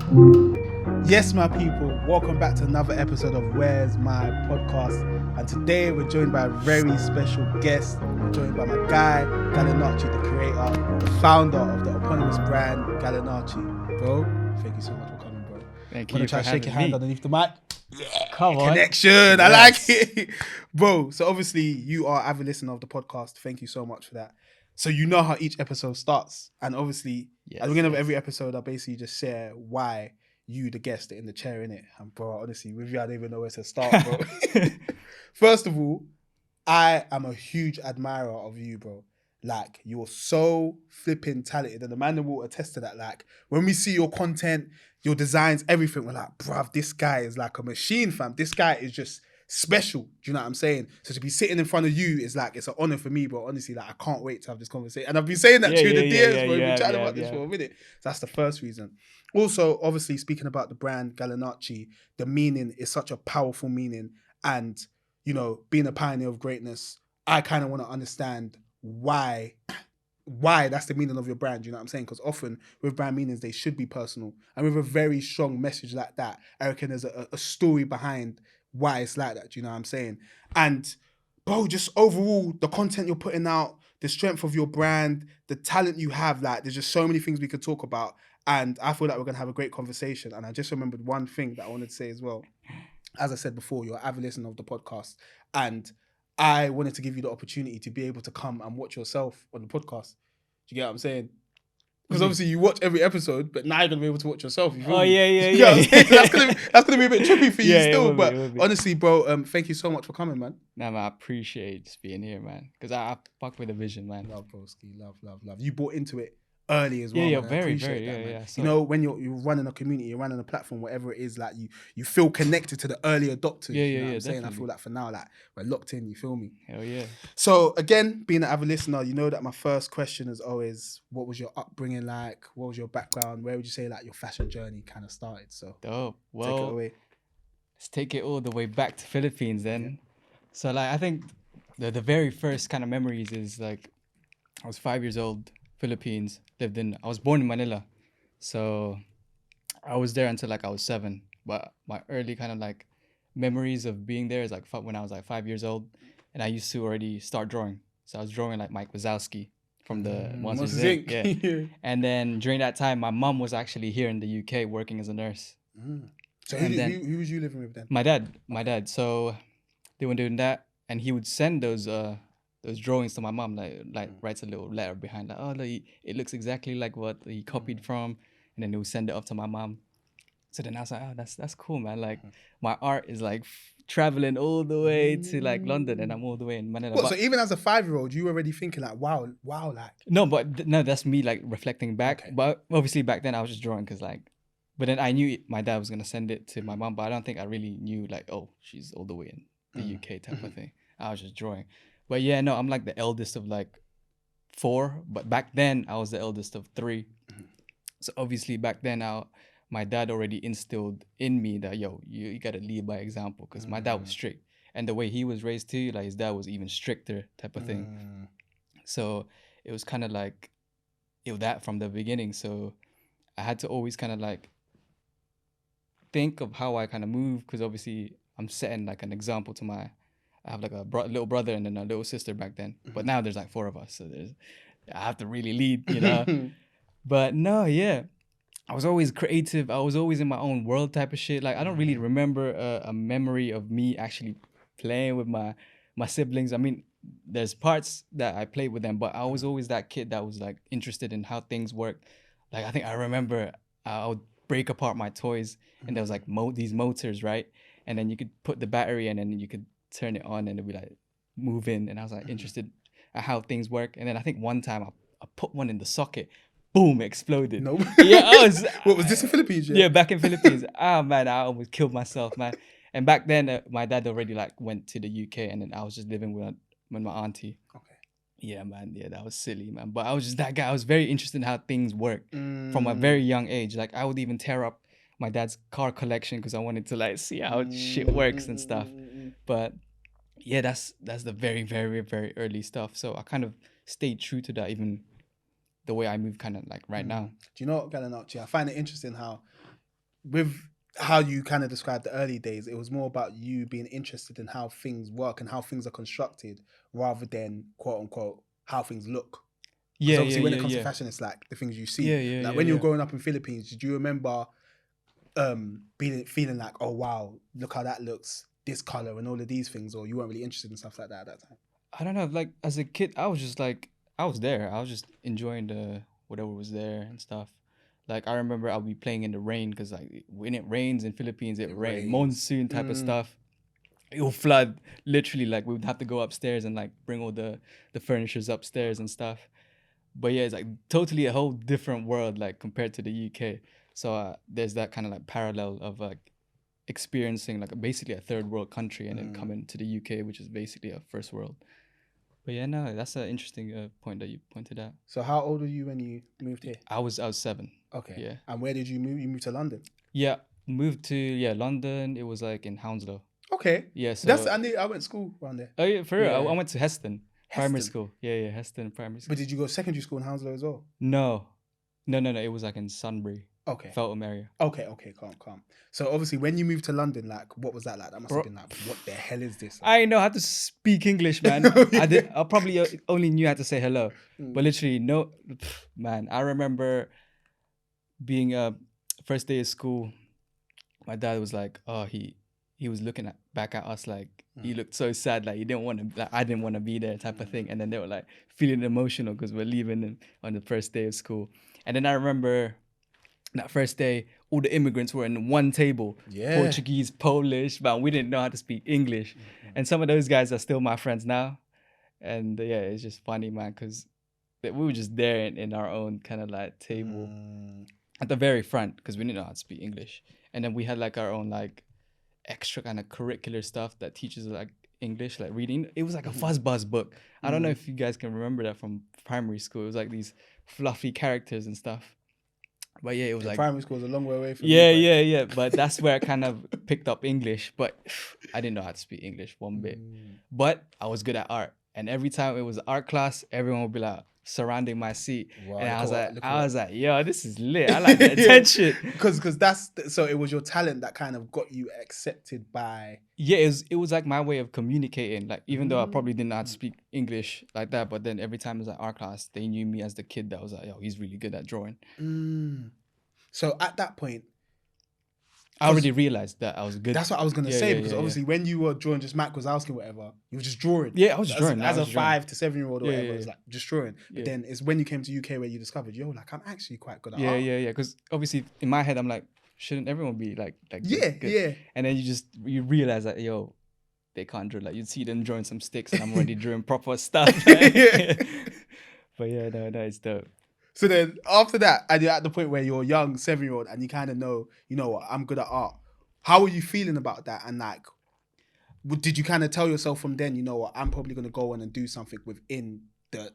Yes, my people, welcome back to another episode of Where's My Podcast. And today we're joined by a very special guest. We're joined by my guy, Galanacci, the creator, the founder of the eponymous brand, Galanacci. Bro, thank you so much for coming, bro. Thank I'm you gonna try for to shake having your hand me. underneath the mic. Yeah, Come on. connection. I Yes. like it. Bro, so obviously you are an avid listener of the podcast. Thank you so much for that. So you know how each episode starts. And obviously, at the beginning of every episode, I basically just share why you, the guest, are in the chair, innit? And bro, honestly, with you, I don't even know where to start, bro. First of all, I am a huge admirer of you, bro. Like, you're so flipping talented, and the man that will attest to that. Like, when we see your content, your designs, everything, we're like, bruv, this guy is like a machine, fam. This guy is just special. Do you know what I'm saying? So to be sitting in front of you is like, it's an honor for me, bro. Honestly, like, I can't wait to have this conversation. And I've been saying that to you in the DMs, bro. We've been chatting about this for a minute. So that's the first reason. Also, obviously, speaking about the brand Galanacci, the meaning is such a powerful meaning. And, you know, being a pioneer of greatness, I kind of want to understand why that's the meaning of your brand. You know what I'm saying? Because often with brand meanings, they should be personal. And with a very strong message like that, I reckon there's a story behind why it's like that. Do you know what I'm saying? And bro, just overall, the content you're putting out, the strength of your brand, the talent you have, like there's just so many things we could talk about. And I feel like we're going to have a great conversation. And I just remembered one thing that I wanted to say as well. As I said before, you're an avid listener of the podcast. And I wanted to give you the opportunity to be able to come and watch yourself on the podcast. Do you get what I'm saying? Because obviously you watch every episode, but now you're gonna be able to watch yourself. You feel me? You know what I'm saying? That's gonna be a bit trippy for you still. But honestly, bro, thank you so much for coming, man. Nah, man, I appreciate just being here, man. Because I fuck with the vision, man. Love, broski, love. You bought into it early as well. Yeah, man. very, You know, when you're running a community, you're running a platform, whatever it is, like you feel connected to the early adopters. You know what I'm saying? I feel like for now, like we're locked in. You feel me? Hell yeah. So again, being an avid listener, you know that my first question is always, what was your upbringing like? What was your background? Where would you say like your fashion journey kind of started? So dope. Well, take it away. Let's take it all the way back to Philippines then. Yeah. So like I think the very first kind of memories is like I was 5 years old. Philippines, I was born in Manila. So I was there until like I was 7. But my early kind of like memories of being there is like when I was like 5 years old. And I used to already start drawing. So I was drawing like Mike Wazowski from the Monsters Inc. Yeah. And then during that time, my mom was actually here in the UK working as a nurse. So who was you living with then? My dad. So they were doing that. And he would send those drawings to my mom, like writes a little letter behind, like, oh, it looks exactly like what he copied from, and then he would send it up to my mom. So then I was like, oh, that's cool, man. Like my art is like traveling all the way to like London, and I'm all the way in Manila. What, so even as a 5-year-old, you were already thinking like, wow, like. No, but no, that's me like reflecting back. Okay. But obviously back then I was just drawing because like, but then I knew my dad was gonna send it to my mom, but I don't think I really knew like, oh, she's all the way in the UK type of thing. I was just drawing. But yeah, no, I'm like the eldest of like 4. But back then, I was the eldest of 3. So obviously back then, my dad already instilled in me that, yo, you got to lead by example. Because my dad was strict. And the way he was raised too, like his dad was even stricter type of thing. So it was kind of like, that from the beginning. So I had to always kind of like think of how I kind of move. Because obviously I'm setting like an example to I have like a little brother and then a little sister back then. But now there's like 4 of us. So I have to really lead, you know? But no, yeah. I was always creative. I was always in my own world type of shit. Like I don't really remember a memory of me actually playing with my siblings. I mean, there's parts that I played with them, but I was always that kid that was like interested in how things work. Like I think I remember I would break apart my toys and there was like these motors, right? And then you could put the battery in and then you could turn it on and it'd be like move in, and I was like interested at how things work. And then I think one time I put one in the socket, boom, exploded. No. Yeah, What was this in Philippines? Yeah, back in Philippines. Oh man, I almost killed myself, man. And back then my dad already like went to the UK, and then I was just living with my auntie. Okay. Yeah, man. Yeah, that was silly, man. But I was just that guy. I was very interested in how things work from a very young age. Like I would even tear up my dad's car collection because I wanted to like see how shit works and stuff. But yeah, that's the very, very, very early stuff. So I kind of stayed true to that, even the way I move kind of like right now. Do you know what, Galanacci? I find it interesting how with how you kind of described the early days, it was more about you being interested in how things work and how things are constructed rather than quote unquote how things look. Because obviously when it comes to fashion, it's like the things you see. When you're growing up in Philippines, did you remember feeling like, oh wow, look how that looks, this color and all of these things, or you weren't really interested in stuff like that at that time? I don't know. Like as a kid, I was just like, I was there. I was just enjoying the whatever was there and stuff. Like I remember I'll be playing in the rain because like when it rains in Philippines, it rains monsoon type of stuff. It will flood literally. Like we would have to go upstairs and like bring all the furnitures upstairs and stuff. But yeah, it's like totally a whole different world like compared to the UK. So there's that kind of like parallel of like experiencing like basically a third world country and then coming to the UK, which is basically a first world. But yeah, no, that's an interesting point that you pointed out. So how old were you when you moved here? I was 7. Okay. Yeah. And where did you move? You moved to London? Yeah, moved to London. It was like in Hounslow. Okay. Yeah, so I went to school around there. Oh yeah, for real. I went to Heston Primary School. Yeah, Heston Primary School. But did you go secondary school in Hounslow as well? No. It was like in Sunbury. Okay. Feltham area. Okay, calm. So obviously when you moved to London, like what was that like? That must have been like, what the hell is this? I didn't know how to speak English, man. I probably only knew how to say hello. But literally man, I remember being first day of school, my dad was like, oh, he was looking back at us like he looked so sad, like he didn't want to, like I didn't want to be there type of thing. And then they were like feeling emotional because we're leaving on the first day of school. And then I remember that first day, all the immigrants were in one table. Yeah. Portuguese, Polish, but we didn't know how to speak English. And some of those guys are still my friends now. And yeah, it's just funny, man, because we were just there in our own kind of like table at the very front because we didn't know how to speak English. And then we had like our own like extra kind of curricular stuff that teaches like English, like reading. It was like a fuzzbuzz book. I don't know if you guys can remember that from primary school. It was like these fluffy characters and stuff. But yeah, it was like primary school was a long way away from yeah. But that's where I kind of picked up English. But I didn't know how to speak English one bit. But I was good at art, and every time it was art class, everyone would be like surrounding my seat, wow, and I was like, yo, this is lit. I like the attention because that's so it was your talent that kind of got you accepted by. Yeah, it was like my way of communicating. Like even though I probably didn't know how to speak English like that, but then every time it was at art class, they knew me as the kid that was like, yo, he's really good at drawing. So at that point, I already realized that I was good. That's what I was gonna say, because obviously when you were drawing, just Mac was asking whatever, you were just drawing. Yeah, I was just drawing. As a 5 to 7 year old or whatever, it was like just drawing. But Yeah. then it's when you came to UK where you discovered, yo, like I'm actually quite good at art. Yeah. Because obviously in my head I'm like, shouldn't everyone be like yeah, good? Yeah. And then you realize that yo, they can't draw. Like you'd see them drawing some sticks, and I'm already drawing proper stuff. Yeah. But yeah, no, it's dope. So then after that, and you're at the point where you're a young 7-year-old and you kind of know, you know what, I'm good at art. How were you feeling about that? And like, did you kind of tell yourself from then, you know what, I'm probably going to go on and do something within the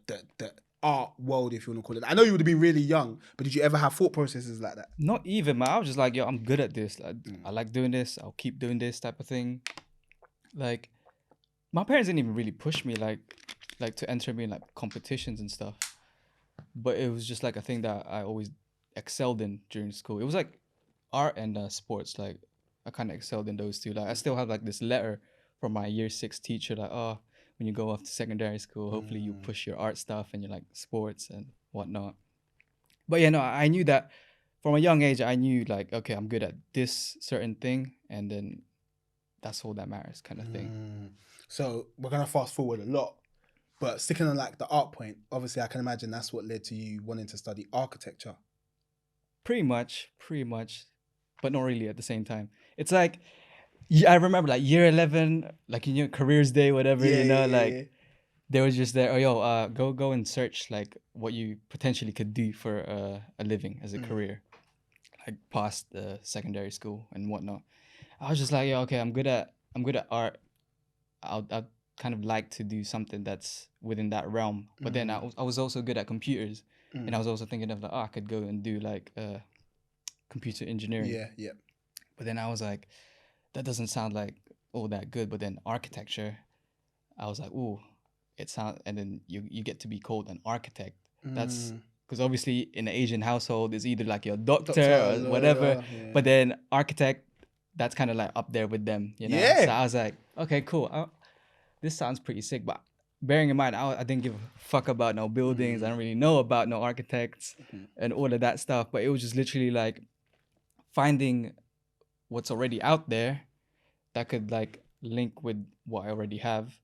art world, if you want to call it? I know you would have been really young, but did you ever have thought processes like that? Not even, man. I was just like, yo, I'm good at this. Like, I like doing this. I'll keep doing this type of thing. Like, my parents didn't even really push me like to enter me in like competitions and stuff. But it was just like a thing that I always excelled in during school. It was like art and sports. Like I kind of excelled in those two. Like I still have like this letter from my year 6 teacher. Like, oh, when you go off to secondary school, hopefully you push your art stuff and your like sports and whatnot. But yeah, no, I knew that from a young age. I knew like, okay, I'm good at this certain thing, and then that's all that matters, kind of thing. So we're gonna fast forward a lot. But sticking on like the art point, obviously I can imagine that's what led to you wanting to study architecture. Pretty much, but not really at the same time. It's like, I remember like year 11, like in your careers day, whatever, they were just there, oh yo, go and search like what you potentially could do for a living as a career, like past the secondary school and whatnot. I was just like, yo, okay, I'm good at art. I'd kind of like to do something that's within that realm, but then I was also good at computers, and I was also thinking of like, I could go and do like computer engineering. Yeah. But then I was like, that doesn't sound like all that good. But then architecture, I was like, ooh, it sounds, and then you get to be called an architect. That's because obviously in an Asian household, it's either like your doctor or Lawyer, whatever. yeah. But then architect, that's kind of like up there with them, you know? Yeah. So I was like, okay, cool. This sounds pretty sick. But bearing in mind, I didn't give a fuck about no buildings. I don't really know about no architects and all of that stuff. But it was just literally like finding what's already out there that could like link with what I already have.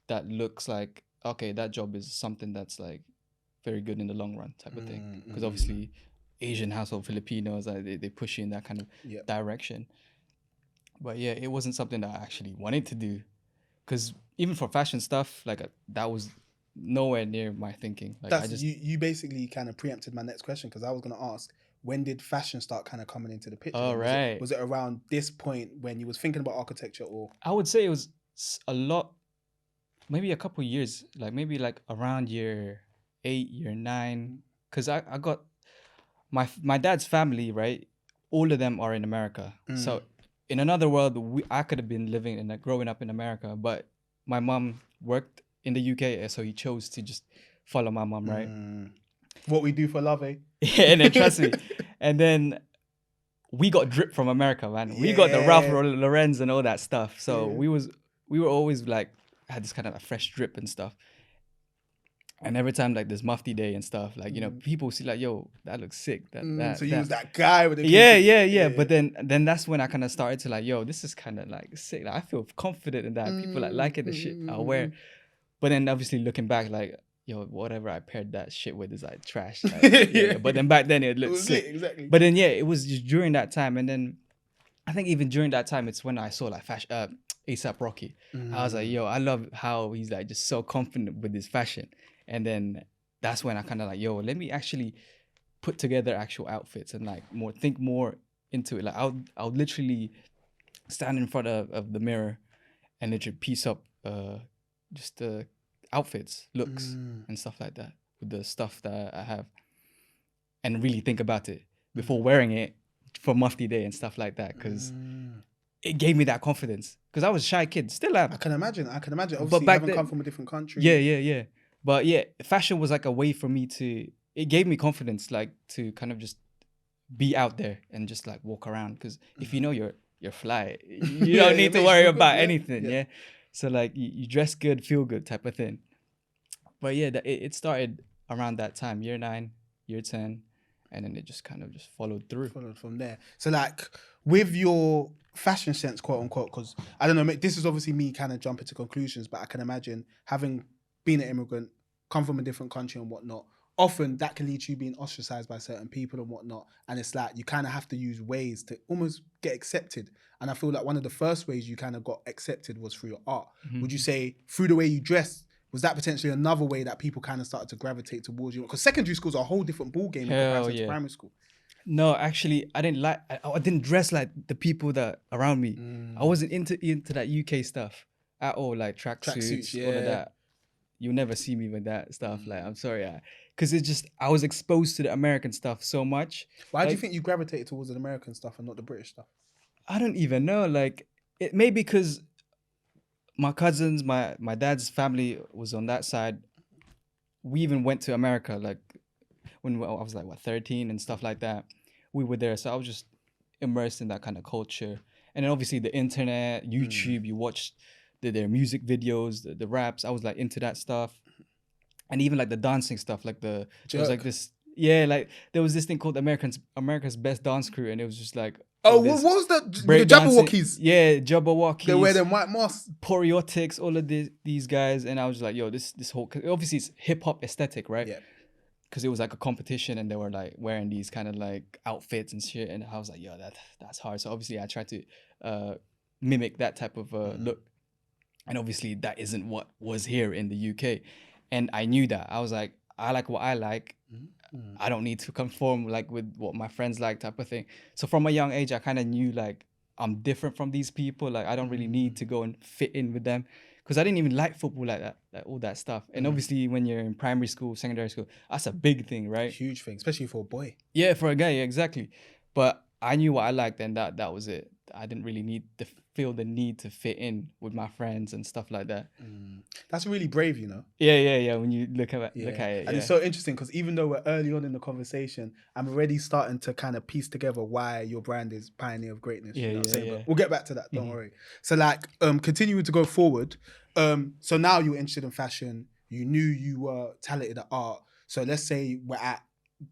That looks like, okay, that job is something that's like very good in the long run type of thing. Because obviously Asian household Filipinos, they push you in that kind of direction. But yeah, it wasn't something that I actually wanted to do. Because even for fashion stuff, like that was nowhere near my thinking. Like you basically kind of preempted my next question, because I was going to ask, when did fashion start kind of coming into the picture? Oh, right. Was it around this point when you was thinking about architecture, or? I would say it was a lot, maybe a couple years, like maybe like around year 8, year 9. Because I got my dad's family, right? All of them are in America. So in another world, I could have been living and growing up in America, but my mom worked in the UK, so he chose to just follow my mom, right? What we do for love, eh? Yeah, and then trust me. And then we got drip from America, man. We got the Ralph Lauren's and all that stuff. So we were always like had this kind of like fresh drip and stuff. And every time like there's Mufti Day and stuff, like, you know, people see like, yo, that looks sick. So you was that guy with the yeah. But then that's when I kind of started to like, yo, this is kind of like sick. Like, I feel confident in that. People like liking the shit I wear. But then obviously looking back, like, yo, whatever I paired that shit with is like trash. Like, But then back then it looked sick. Exactly. But then it was just during that time, and then I think even during that time, it's when I saw like fashion, ASAP Rocky. I was like, yo, I love how he's like just so confident with his fashion. And then that's when I kind of like, yo, let me actually put together actual outfits and like think more into it. Like I'll literally stand in front of the mirror and literally piece up just the outfits, looks and stuff like that with the stuff that I have, and really think about it before wearing it for Mufti Day and stuff like that, because it gave me that confidence, because I was a shy kid, still am. I can imagine. Obviously, you haven't come from a different country. Yeah. But yeah, fashion was like a way for me it gave me confidence, like to kind of just be out there and just like walk around, because if you know you're fly, you don't need to worry about anything. Yeah. So like you dress good, feel good type of thing. But yeah, it started around that time, year 9, year 10, and then it just kind of just followed through. Followed from there. So like with your fashion sense, quote unquote, because I don't know, this is obviously me kind of jumping to conclusions, but I can imagine having been an immigrant, come from a different country and whatnot, often that can lead to you being ostracized by certain people and whatnot. And it's like you kind of have to use ways to almost get accepted. And I feel like one of the first ways you kind of got accepted was through your art. Would you say through the way you dressed, was that potentially another way that people kind of started to gravitate towards you? Because secondary school's a whole different ballgame in comparison to primary school. No, actually, I didn't dress like the people that around me. I wasn't into that UK stuff at all, like tracksuits, all of that. You'll never see me with that stuff. Like, I'm sorry, because it's just I was exposed to the American stuff so much. Why do you think you gravitated towards the American stuff and not the British stuff? I don't even know. Like, it may be because my cousins, my dad's family was on that side. We even went to America, like when I was like 13 and stuff like that. We were there, so I was just immersed in that kind of culture. And then obviously the internet, YouTube, you watched their music videos, the raps. I was like into that stuff, and even like the dancing stuff. Like there was like this, like there was this thing called America's Best Dance Crew, and it was just like, what was that? The Jabberwockies. Yeah, Jabberwockies. They wear them white masks. Poriotics, all of these guys, and I was like, yo, this whole, obviously it's hip hop aesthetic, right? Yeah. Because it was like a competition, and they were like wearing these kind of like outfits and shit, and I was like, yo, that's hard. So obviously I tried to mimic that type of look. And obviously that isn't what was here in the UK. And I knew that. I was like, I like what I like. I don't need to conform like with what my friends like, type of thing. So from a young age, I kind of knew like I'm different from these people. Like I don't really need to go and fit in with them, because I didn't even like football like that, like all that stuff. And obviously when you're in primary school, secondary school, that's a big thing, right? Huge thing, especially for a boy. Yeah, for a guy, yeah, exactly. But I knew what I liked, and that was it. I didn't really need feel the need to fit in with my friends and stuff like that. That's really brave, you know. Yeah. When you look at it, And it's so interesting because even though we're early on in the conversation, I'm already starting to kind of piece together why your brand is Pioneer of Greatness. You know what I'm saying? But we'll get back to that. Don't worry. So like, continuing to go forward. So now you're interested in fashion. You knew you were talented at art. So let's say we're at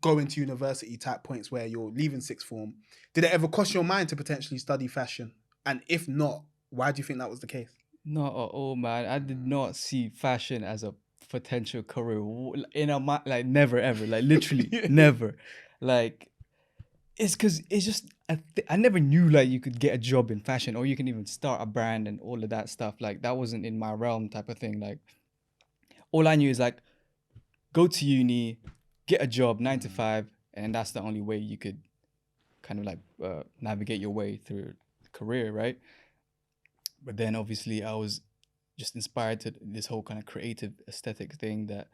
going to university type points where you're leaving sixth form. Did it ever cross your mind to potentially study fashion? And if not, why do you think that was the case? Not at all, man. I did not see fashion as a potential career in a like never ever, like literally never. Like it's because it's just I never knew like you could get a job in fashion or you can even start a brand and all of that stuff. Like that wasn't in my realm type of thing. Like all I knew is like go to uni, get a job 9 to 5, and that's the only way you could kind of like navigate your way through career, right? But then obviously I was just inspired to this whole kind of creative aesthetic thing that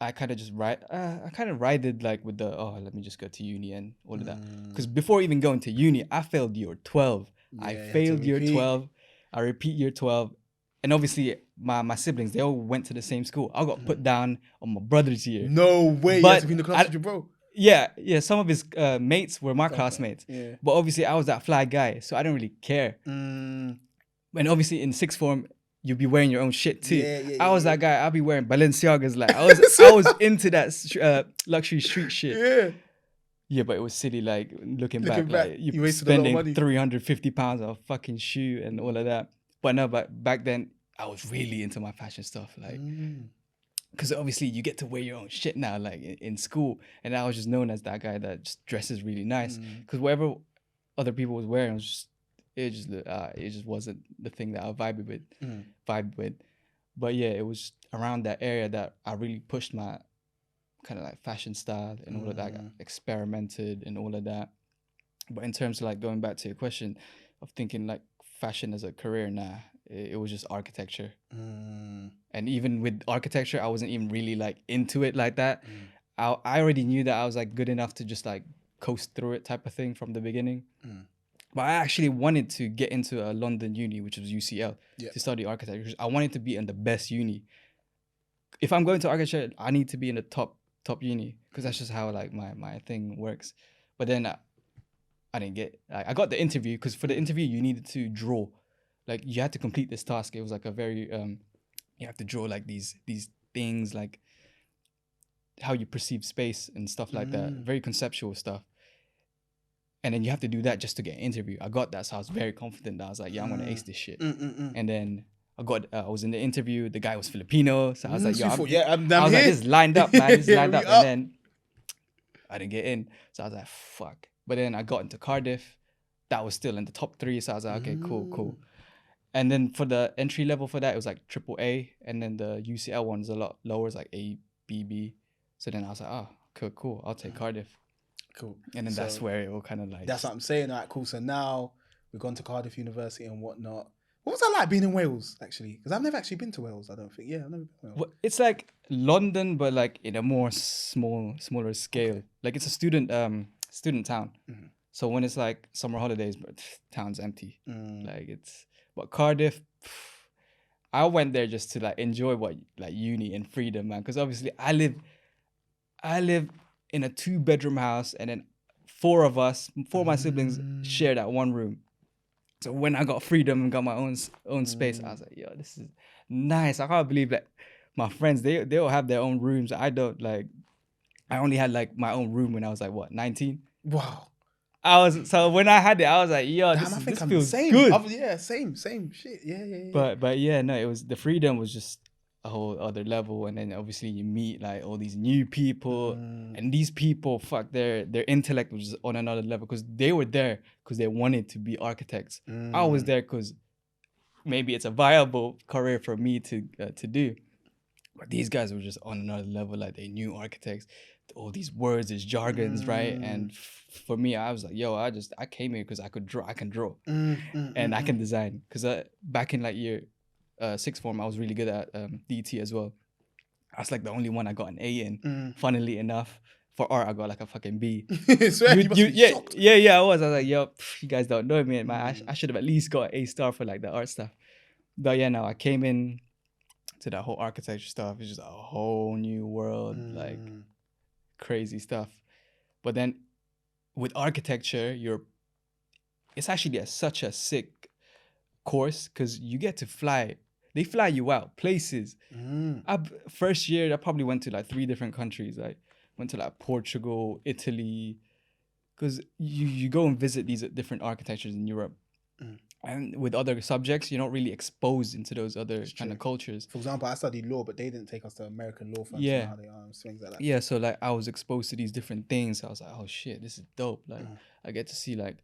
I kind of just ride it like with the let me just go to uni and all of that. Because before even going to uni, I failed year 12. I failed year 12. I repeat year 12. And obviously my siblings, they all went to the same school. I got put down on my brother's year. No way. You had to be in the class with your bro. Yeah. Some of his mates were my classmates. Yeah. But obviously I was that fly guy, so I didn't really care. And obviously in sixth form, you'll be wearing your own shit too. I was that guy. I'll be wearing Balenciagas. Like I was into that luxury street shit. Yeah, but it was silly. Like looking back, like you spending £350 on a fucking shoe and all of that. But no, but back then I was really into my fashion stuff. Like, because obviously you get to wear your own shit now, like in school. And I was just known as that guy that just dresses really nice. Because whatever other people was wearing, it just wasn't the thing that I vibed with. But yeah, it was around that area that I really pushed my kind of like fashion style and all of that. I experimented and all of that. But in terms of like going back to your question of thinking like fashion as a career, it was just architecture. And even with architecture, I wasn't even really like into it like that. I already knew that I was like good enough to just like coast through it type of thing from the beginning. But I actually wanted to get into a London uni, which was UCL, to study architecture. I wanted to be in the best uni. If I'm going to architecture, I need to be in the top uni, because that's just how like my thing works. But then I didn't get. I got the interview, because for the interview you needed to draw, like you had to complete this task. It was like a very you have to draw like these things, like how you perceive space and stuff like that. Very conceptual stuff. And then you have to do that just to get an interview. I got that, so I was very confident that I was like, yeah, I'm gonna ace this shit. And then I was in the interview. The guy was Filipino, so I was like, yo, I'm like, this is lined up, man. This is lined up. And then I didn't get in, so I was like, fuck. But then I got into Cardiff. That was still in the top 3, so I was like, okay, cool. And then for the entry level for that, it was like AAA, and then the UCL one is a lot lower, it's like A, B, B. So then I was like, cool. I'll take Cardiff. Cool. And then that's where it all kind of like... That's what I'm saying. All right, cool. So now we've gone to Cardiff University and whatnot. What was that like being in Wales, actually? Because I've never actually been to Wales, I don't think. Yeah, I've never been to Wales. Well, it's like London, but like in a more smaller scale. Okay. Like it's a student town. So when it's like summer holidays, but town's empty. Like it's... But Cardiff, I went there just to like enjoy what like uni and freedom, man. Because obviously I live in a 2-bedroom house, and then 4 of my siblings share that one room. So when I got freedom and got my own space, I was like, yo, this is nice. I can't believe that my friends, they all have their own rooms. I don't. Like, I only had like my own room when I was like, 19? Wow. So when I had it, I was like, yo, this feels good. Yeah, same shit. Yeah. But yeah, no, it was, the freedom was just a whole other level. And then obviously you meet like all these new people, and these people, fuck, their intellect was just on another level, because they were there because they wanted to be architects. I was there because maybe it's a viable career for me to do. But these guys were just on another level. Like they knew architects, all these words, these jargons, right? And for me, I was like, yo, I came here because I can draw and I can design. Because back in like year 6th form, I was really good at DT as well. I was like the only one I got an A in, funnily enough. For art, I got like a fucking B. Swear, you must be shocked. Yeah, I was like, yo, you guys don't know me, man. I should have at least got an A star for like the art stuff. But yeah, no, I came in to that whole architecture stuff. It's just a whole new world, like crazy stuff. But then with architecture, it's actually such a sick course because you get to fly. They fly you out places. First year, I probably went to like 3 different countries. I went to like Portugal, Italy, because you go and visit these different architectures in Europe. And with other subjects, you're not really exposed into those other kind of cultures. For example, I studied law, but they didn't take us to American law firms. Yeah. And how they are, things like that. Yeah, so like I was exposed to these different things. So I was like, oh shit, this is dope. Like I get to see like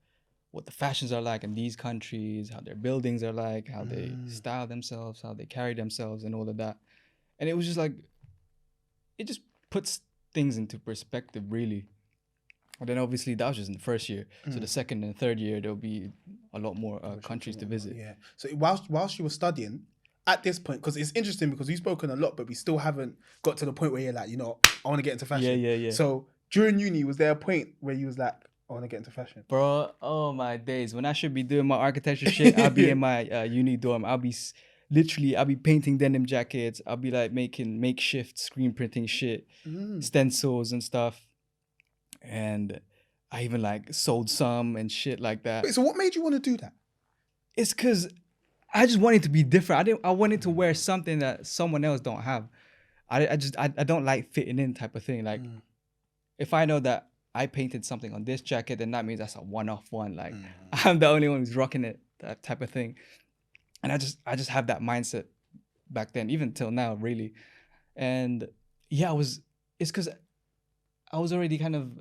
what the fashions are like in these countries, how their buildings are like, how they style themselves, how they carry themselves and all of that. And it was just like, it just puts things into perspective, really. And then obviously that was just in the first year. So the second and third year, there'll be a lot more countries to visit. Yeah. So whilst you were studying, at this point, because it's interesting because we've spoken a lot, but we still haven't got to the point where you're like, you know, I want to get into fashion. Yeah. So during uni, was there a point where you was like, I want to get into fashion? Bro, oh my days. When I should be doing my architecture shit, I'll be in my uni dorm. I'll be painting denim jackets. I'll be like making makeshift screen printing shit, stencils and stuff. And I even like sold some and shit like that. Wait, so what made you want to do that? It's because I just wanted to be different. I wanted to wear something that someone else don't have. I don't like fitting in type of thing. Like if I know that I painted something on this jacket, then that means that's a one-off one. Like I'm the only one who's rocking it, that type of thing. And I just have that mindset back then, even till now, really. And yeah, it's because I was already kind of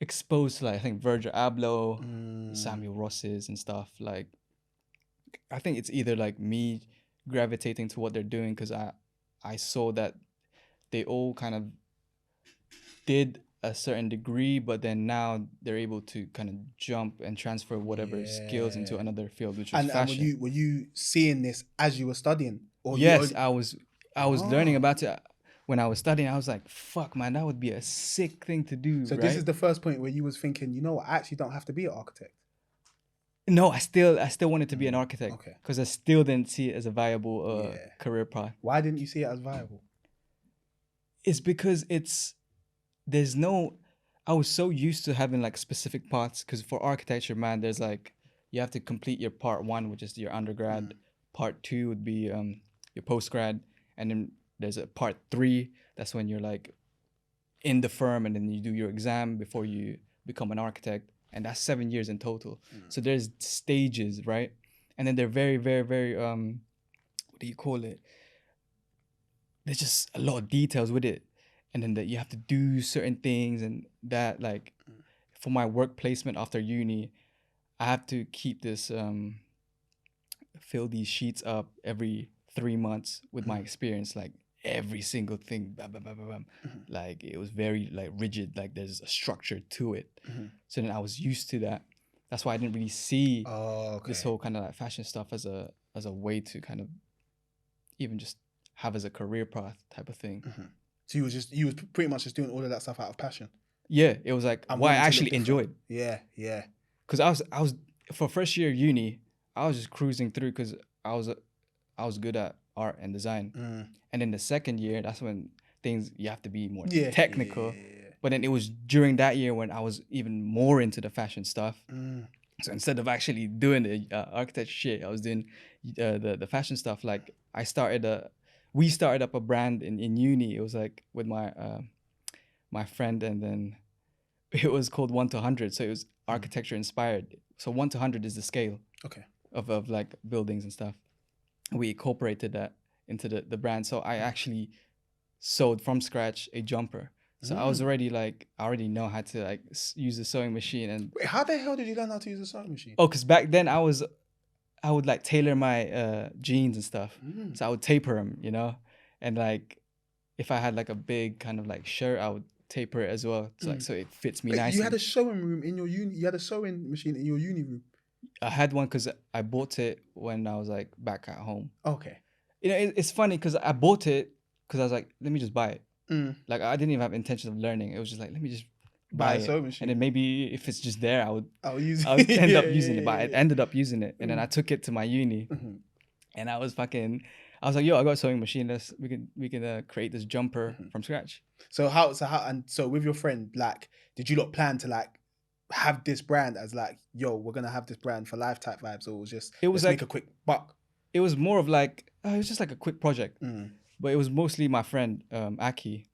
exposed to like, I think Virgil Abloh, Samuel Rosses and stuff. Like, I think it's either like me gravitating to what they're doing because I saw that they all kind of did a certain degree, but then now they're able to kind of jump and transfer whatever skills into another field, which is fashion. And were you seeing this as you were studying? Or yes, I was learning about it. When I was studying, I was like, fuck, man, that would be a sick thing to do. So this is the first point where you was thinking, you know what, I actually don't have to be an architect. No, I still wanted to be an architect because I still didn't see it as a viable career path. Why didn't you see it as viable? It's because I was so used to having like specific paths because for architecture, man, there's like, you have to complete your part 1, which is your undergrad. Part 2 would be your postgrad. And then there's a part 3. That's when you're like in the firm and then you do your exam before you become an architect. And that's 7 years in total. So there's stages, right? And then they're very, very, very, what do you call it? There's just a lot of details with it. And then that you have to do certain things and that, like, for my work placement after uni, I have to keep this, fill these sheets up every 3 months with my experience, like every single thing, bam, bam, bam, bam, bam. Like it was very like rigid, like there's a structure to it. So then I was used to that. That's why I didn't really see this whole kind of like fashion stuff as a way to kind of even just have as a career path type of thing. So you was pretty much just doing all of that stuff out of passion. Yeah, it was like what I actually enjoyed. Yeah. Because I was for first year uni, I was just cruising through because I was good at art and design. And then the second year, that's when you have to be more technical. But then it was during that year when I was even more into the fashion stuff. So instead of actually doing the architecture shit, I was doing the fashion stuff. Like we started up a brand in uni. It was like with my friend, and then it was called 1 to 100. So it was architecture inspired. So 1 to 100 is the scale of like buildings and stuff. We incorporated that into the brand. So I actually sewed from scratch a jumper. So I was already like, I already know how to like use a sewing machine. And wait, how the hell did you learn how to use a sewing machine? Oh, because back then I would like tailor my jeans and stuff. So I would taper them, you know? And like, if I had like a big kind of like shirt, I would taper it as well. So like, so it fits me nicely. You had a sewing room in your uni? You had a sewing machine in your uni room? I had one because I bought it when I was like back at home. Okay. You know, it's funny because I bought it because I was like, let me just buy it. Like I didn't even have intention of learning. It was just like, let me just Buy buy a it, sewing machine. and then maybe if it's just there, I'll use I would it. end up Yeah, using yeah, it. But I yeah. ended up using it, and then I took it to my uni, and I was like, yo, I got a sewing machine. We can create this jumper from scratch. So with your friend, like, did you not plan to like have this brand as like, yo, we're gonna have this brand for life type vibes, or it was just let's make a quick buck? It was more of like, it was just like a quick project, but it was mostly my friend Aki.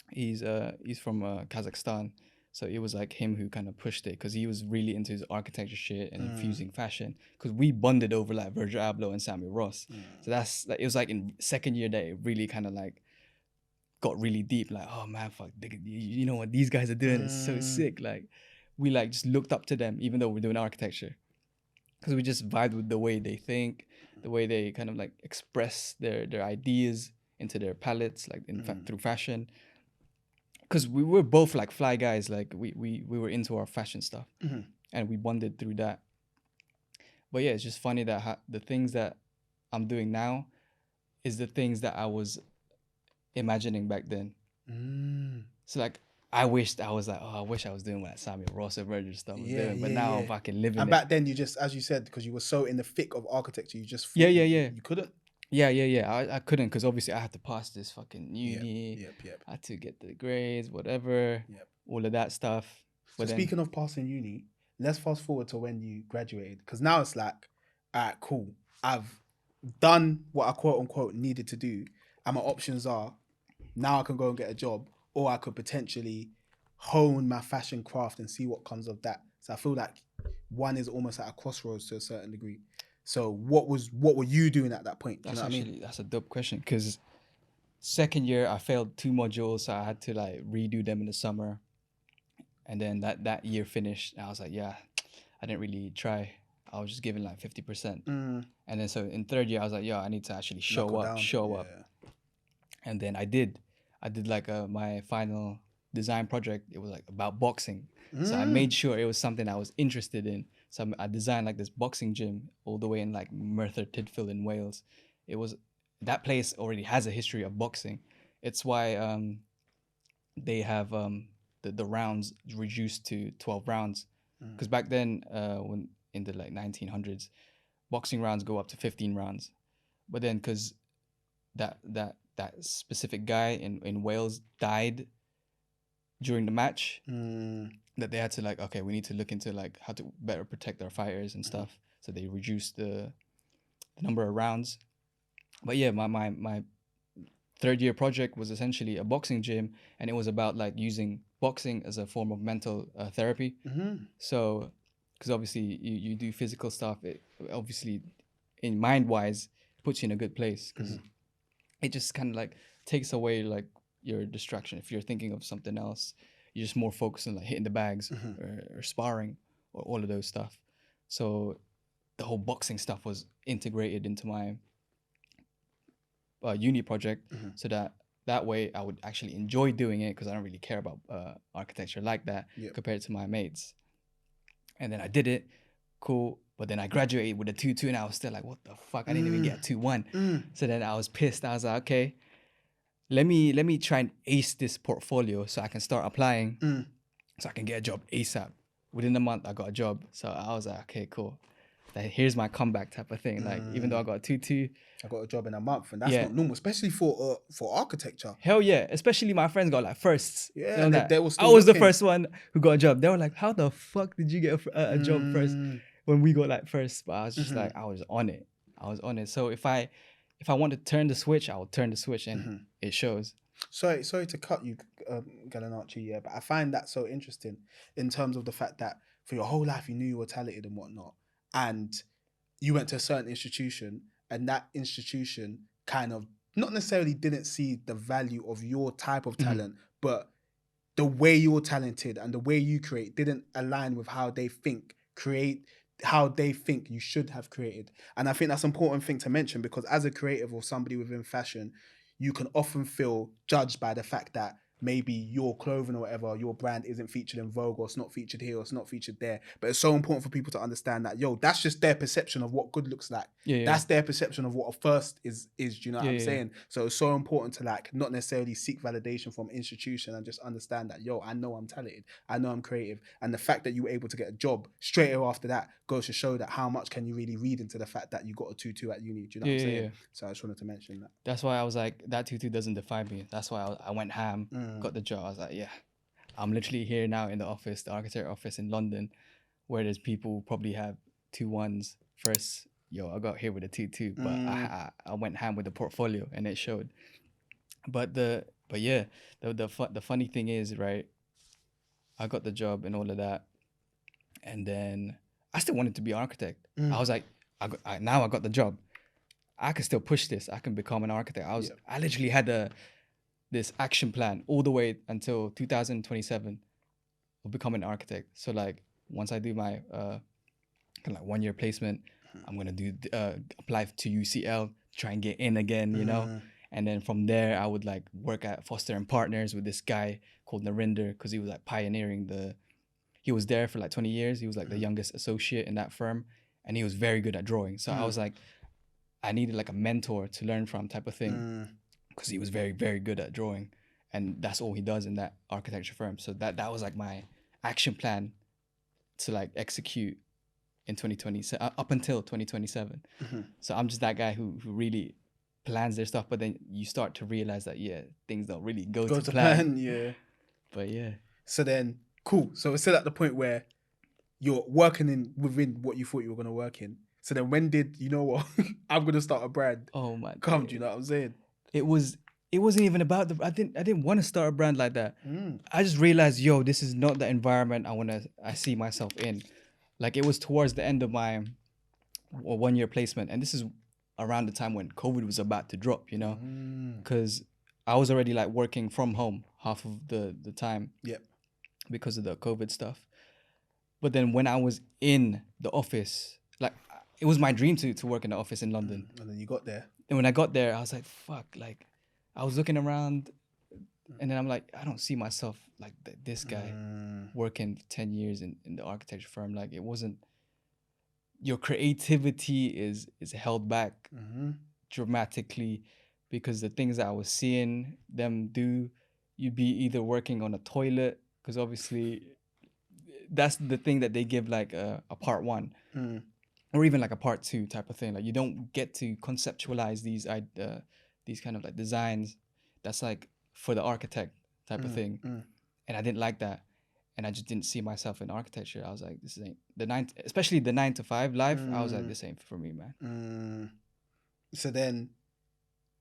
He's from Kazakhstan, so it was like him who kind of pushed it, because he was really into his architecture shit and infusing fashion. Because we bonded over like Virgil Abloh and Samuel Ross. So that's like, it was like in second year that it really kind of like got really deep. Like, oh man, fuck, you know what these guys are doing is so sick. Like, we like just looked up to them, even though we're doing architecture, because we just vibed with the way they think, the way they kind of like express their ideas into their palettes, like through fashion. Because we were both like fly guys, like we were into our fashion stuff, and we bonded through that. But yeah, it's just funny that the things that I'm doing now is the things that I was imagining back then. So like, I wished I was like, oh, I wish I was doing what Samuel Ross and Virgil stuff was doing, but now I'm fucking living and it. back then, you just, as you said, because you were so in the thick of architecture, you just thought you couldn't. I couldn't, because obviously I had to pass this fucking uni. Yep. I had to get the grades, whatever, all of that stuff. So speaking of passing uni, let's fast forward to when you graduated, because now it's like, all right, cool. I've done what I quote unquote needed to do, and my options are now I can go and get a job, or I could potentially hone my fashion craft and see what comes of that. So I feel like one is almost at a crossroads to a certain degree. So what were you doing at that point? Do you know what I mean? That's a dope question, because second year I failed 2 modules, so I had to like redo them in the summer, and then that year finished, and I was like, yeah, I didn't really try. I was just giving like 50%, and then so in third year I was like, yeah, I need to actually show up, and then I did like my final design project. It was like about boxing, so I made sure it was something I was interested in. So I designed like this boxing gym all the way in like Merthyr Tydfil in Wales. That place already has a history of boxing. It's why they have the rounds reduced to 12 rounds. Because back then, when in the like 1900s, boxing rounds go up to 15 rounds. But then because that specific guy in Wales died during the match, that they had to like, okay, we need to look into like how to better protect our fighters and stuff. So they reduced the number of rounds. But yeah, my third year project was essentially a boxing gym, and it was about like using boxing as a form of mental therapy. So, because obviously you do physical stuff, it obviously in mind wise puts you in a good place, because it just kind of like takes away like your distraction. If you're thinking of something else, you're just more focused on like hitting the bags or sparring or all of those stuff. So the whole boxing stuff was integrated into my uni project, so that way I would actually enjoy doing it, because I don't really care about architecture like that compared to my mates. And then I did it, cool. But then I graduated with a 2.2, and I was still like, what the fuck? I didn't even get a 2.1. So then I was pissed. I was like, okay, let me try and ace this portfolio so I can start applying, so I can get a job ASAP. Within a month, I got a job. So I was like, okay, cool. Like, here's my comeback type of thing. Like, even though I got a 2.2, I got a job in a month, and that's not normal, especially for architecture. Hell yeah, especially my friends got like firsts. Yeah, you know, they were still I was looking. the first one who got a job. They were like, how the fuck did you get a job first when we got like first? But I was just like, I was on it. So if I want to turn the switch, I will turn the switch, and it shows. Sorry to cut you, Galanacci, yeah, but I find that so interesting in terms of the fact that for your whole life you knew you were talented and whatnot, and you went to a certain institution, and that institution kind of not necessarily didn't see the value of your type of talent, but the way you're talented and the way you create didn't align with how they think you should have created. And I think that's an important thing to mention, because as a creative or somebody within fashion, you can often feel judged by the fact that maybe your clothing or whatever, your brand isn't featured in Vogue, or it's not featured here, or it's not featured there. But it's so important for people to understand that, yo, that's just their perception of what good looks like. That's their perception of what a first is. Do you know what I'm saying? So it's so important to like not necessarily seek validation from institution, and just understand that, yo, I know I'm talented, I know I'm creative, and the fact that you were able to get a job straight after that goes to show that how much can you really read into the fact that you got a 2-2 at uni. Do you know what I'm saying? So I just wanted to mention that. That's why I was like, that 2-2 doesn't define me. That's why I went ham, got the job. I was like, yeah, I'm literally here now in the office, the architect office in London, where there's people who probably have 2-1s first. Yo, I got here with a 2-2, but I went ham with the portfolio, and it showed. But the funny thing is, right, I got the job and all of that, and then I still wanted to be an architect. I was like, now I got the job, I can still push this. I can become an architect. I literally had this action plan all the way until 2027 of becoming an architect. So like once I do my kind of like 1-year placement, I'm gonna do apply to UCL, try and get in again, you know. And then from there, I would like work at Foster and Partners with this guy called Narinder, because he was like pioneering he was there for like 20 years. He was like the youngest associate in that firm, and he was very good at drawing. So I was like, I needed like a mentor to learn from type of thing, because he was very, very good at drawing, and that's all he does in that architecture firm. So that was like my action plan to like execute in 2020, up until 2027. So I'm just that guy who really plans their stuff, but then you start to realize that things don't really go to plan. But so then cool, so we're still at the point where you're working within what you thought you were going to work in. So then when did you know what I'm going to start a brand? Oh my God. Do you know what I'm saying? It wasn't even about I didn't want to start a brand like that. I just realized, yo, this is not the environment I see myself in. Like it was towards the end of my 1-year placement, and this is around the time when COVID was about to drop, you know, because I was already like working from home half of the time, because of the COVID stuff. But then when I was in the office, like it was my dream to work in the office in London. And then you got there. And when I got there, I was like, fuck, like I was looking around, and then I'm like, I don't see myself like this guy working 10 years in the architecture firm. Like it wasn't, your creativity is held back dramatically, because the things that I was seeing them do, you'd be either working on a toilet, because obviously that's the thing that they give like a part 1 or even like a part 2 type of thing. Like you don't get to conceptualize these kind of like designs that's like for the architect type of thing. And I didn't like that, and I just didn't see myself in architecture. I was like, this ain't especially the 9 to 5 life. I was like, this ain't for me, man. So then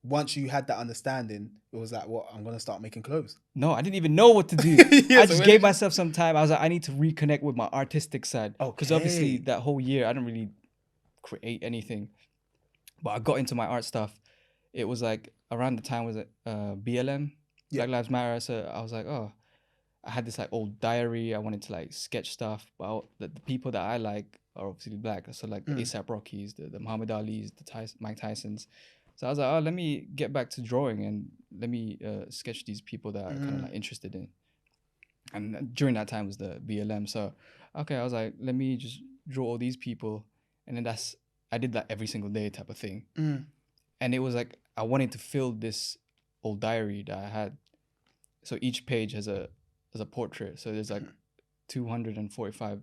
once you had that understanding, it was like, what, I'm gonna start making clothes? No, I didn't even know what to do. I just gave myself some time. I was like, I need to reconnect with my artistic side, because obviously that whole year I didn't really create anything, but I got into my art stuff. It was like around the time was it BLM, Black Lives Matter. So I was like, oh, I had this like old diary. I wanted to like sketch stuff, but the people that I like are obviously black. So like the ASAP Rockies, the Muhammad Ali's, the Mike Tyson's. So I was like, oh, let me get back to drawing and let me sketch these people that I'm kind of like interested in. And during that time was the BLM. So, okay, I was like, let me just draw all these people. And then I did that every single day type of thing. And it was like, I wanted to fill this old diary that I had. So each page has a portrait. So there's like 245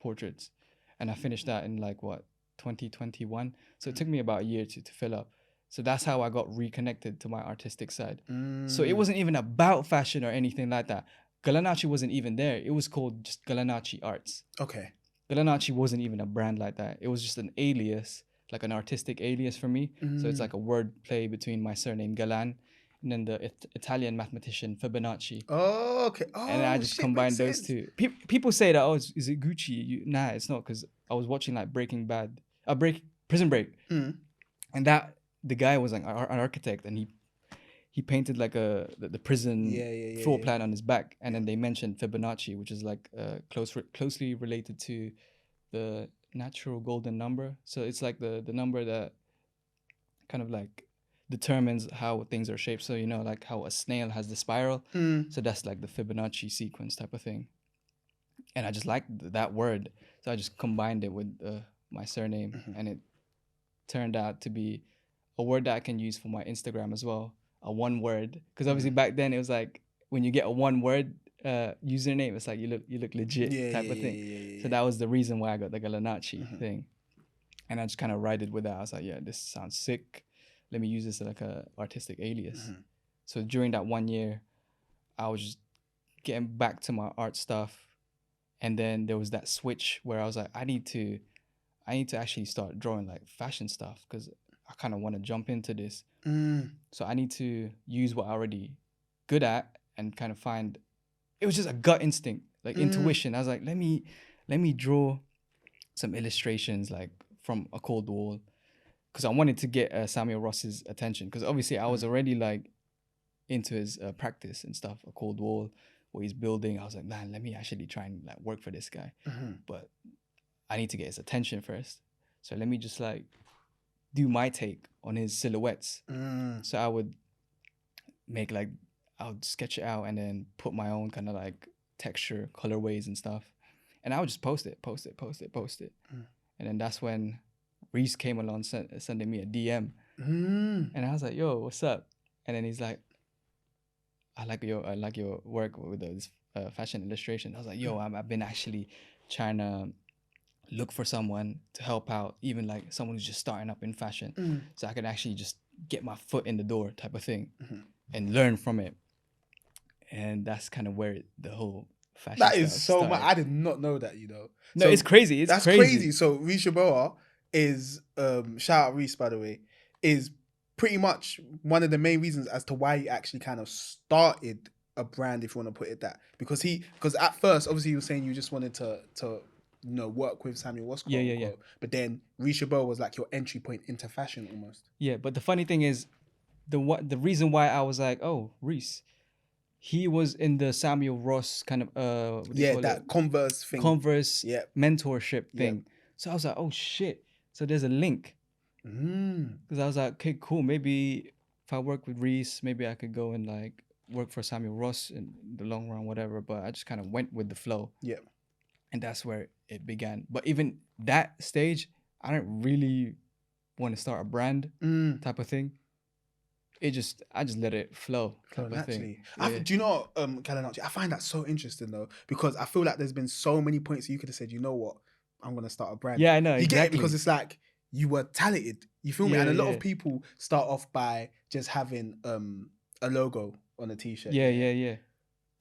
portraits. And I finished that in like 2021. So it took me about a year to fill up. So that's how I got reconnected to my artistic side. So it wasn't even about fashion or anything like that. Galanacci wasn't even there. It was called just Galanacci Arts. Okay. Galanacci wasn't even a brand like that. It was just an alias, like an artistic alias for me. So it's like a word play between my surname Galan and then the Italian mathematician Fibonacci. Oh, okay. Oh, and I just combined those two. People say that, is it Gucci? Nah, it's not, because I was watching like Prison Break. And that the guy was like an architect, and he painted like the prison floor plan on his back, and then they mentioned Fibonacci, which is like closely related to the natural golden number. So it's like the number that kind of like determines how things are shaped. So, you know, like how a snail has the spiral. So that's like the Fibonacci sequence type of thing. And I just liked that word. So I just combined it with my surname. And it turned out to be a word that I can use for my Instagram as well. A one word. Because obviously back then it was like, when you get a one word username, it's like you look legit type of thing. Yeah. So that was the reason why I got the Galanacci thing. And I just kind of ride it with that. I was like, yeah, this sounds sick. Let me use this as like a artistic alias. So during that 1 year, I was just getting back to my art stuff. And then there was that switch where I was like, I need to actually start drawing like fashion stuff because I kind of want to jump into this. So I need to use what I'm already good at and kind of find, it was just a gut instinct, like intuition. I was like, let me draw some illustrations like from A Cold Wall, because I wanted to get Samuel Ross's attention, because obviously I was already like into his practice and stuff, A Cold Wall, what he's building. I was like, man, let me actually try and like work for this guy, but I need to get his attention first. So let me just like do my take on his silhouettes. So I would make like, I would sketch it out and then put my own kind of like texture, colorways and stuff. And I would just post it. And then that's when Reese came along sending me a DM. And I was like, yo, what's up? And then he's like, I like your work with this fashion illustration. I was like, yo, I've been actually trying to look for someone to help out, even like someone who's just starting up in fashion. So I could actually just get my foot in the door type of thing and learn from it. And that's kind of where the whole fashion that is so started. much. I did not know that, you know. No, so it's crazy. That's crazy. So Reese Boa is shout out Reese, by the way, is pretty much one of the main reasons as to why he actually kind of started a brand, if you want to put it that. Because at first, obviously, you were saying you just wanted to you know, work with Samuel Ross, yeah. But then Reese Boa was like your entry point into fashion almost. Yeah, but the funny thing is, the reason why I was like, oh, Reese, he was in the Samuel Ross kind of Converse thing, mentorship thing. So I was like, oh shit, so there's a link. Because I was like, okay, cool, maybe if I work with Reese, maybe I could go and like work for Samuel Ross in the long run, whatever. But I just kind of went with the flow. And that's where it began. But even that stage, I didn't really want to start a brand type of thing. I just let it flow type of thing. Do you know, Galanacci, I find that so interesting though, because I feel like there's been so many points you could have said, you know what, I'm going to start a brand. Yeah, I know, you exactly. Get it? Because it's like, you were talented, you feel me? And a lot of people start off by just having a logo on a t-shirt. Yeah.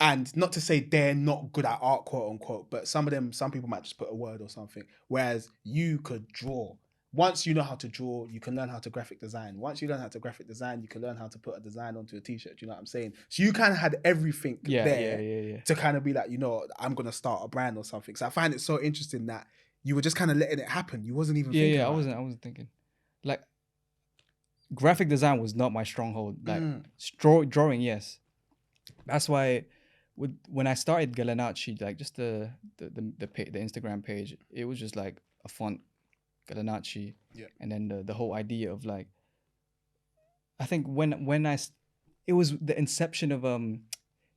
And not to say they're not good at art, quote unquote, but some people might just put a word or something. Whereas you could draw. Once you know how to draw, you can learn how to graphic design. Once you learn how to graphic design, you can learn how to put a design onto a t-shirt. Do you know what I'm saying? So you kind of had everything there to kind of be like, you know, I'm going to start a brand or something. So I find it so interesting that you were just kind of letting it happen. You wasn't even thinking about it. I wasn't thinking. Like, graphic design was not my stronghold. Like, drawing, yes. That's why when I started Galanacci, like just the Instagram page, it was just like a font, Galanacci, and then the whole idea of like, I think it was the inception of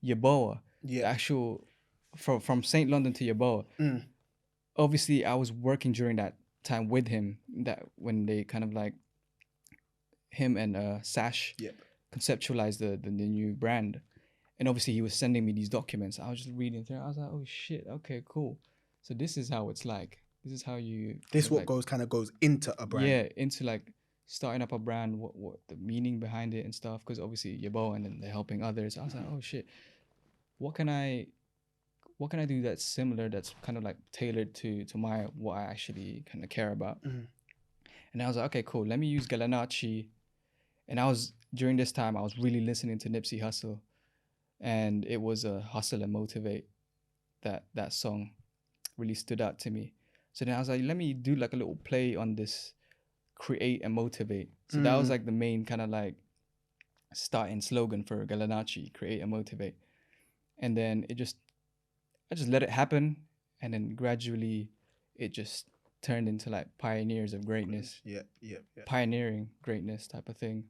Yeboah, the actual from Saint London to Yeboah. Obviously, I was working during that time with him. That when they kind of like him and Sash conceptualized the new brand. And obviously he was sending me these documents. I was just reading through. I was like, oh shit, okay, cool. So this is how it's like. This is how you... This what goes into a brand. Yeah, into like starting up a brand, what the meaning behind it and stuff. Because obviously Yebo and then they're helping others. I was like, oh shit, what can I do that's similar, that's kind of like tailored to what I actually kind of care about. And I was like, okay, cool. Let me use Galanacci. And during this time, I was really listening to Nipsey Hussle. And it was a Hustle and Motivate. That song really stood out to me. So then I was like, let me do like a little play on this create and motivate. So that was like the main kind of like starting slogan for Galanacci, create and motivate. And then I just let it happen. And then gradually it just turned into like pioneers of greatness. Yeah. Pioneering greatness type of thing.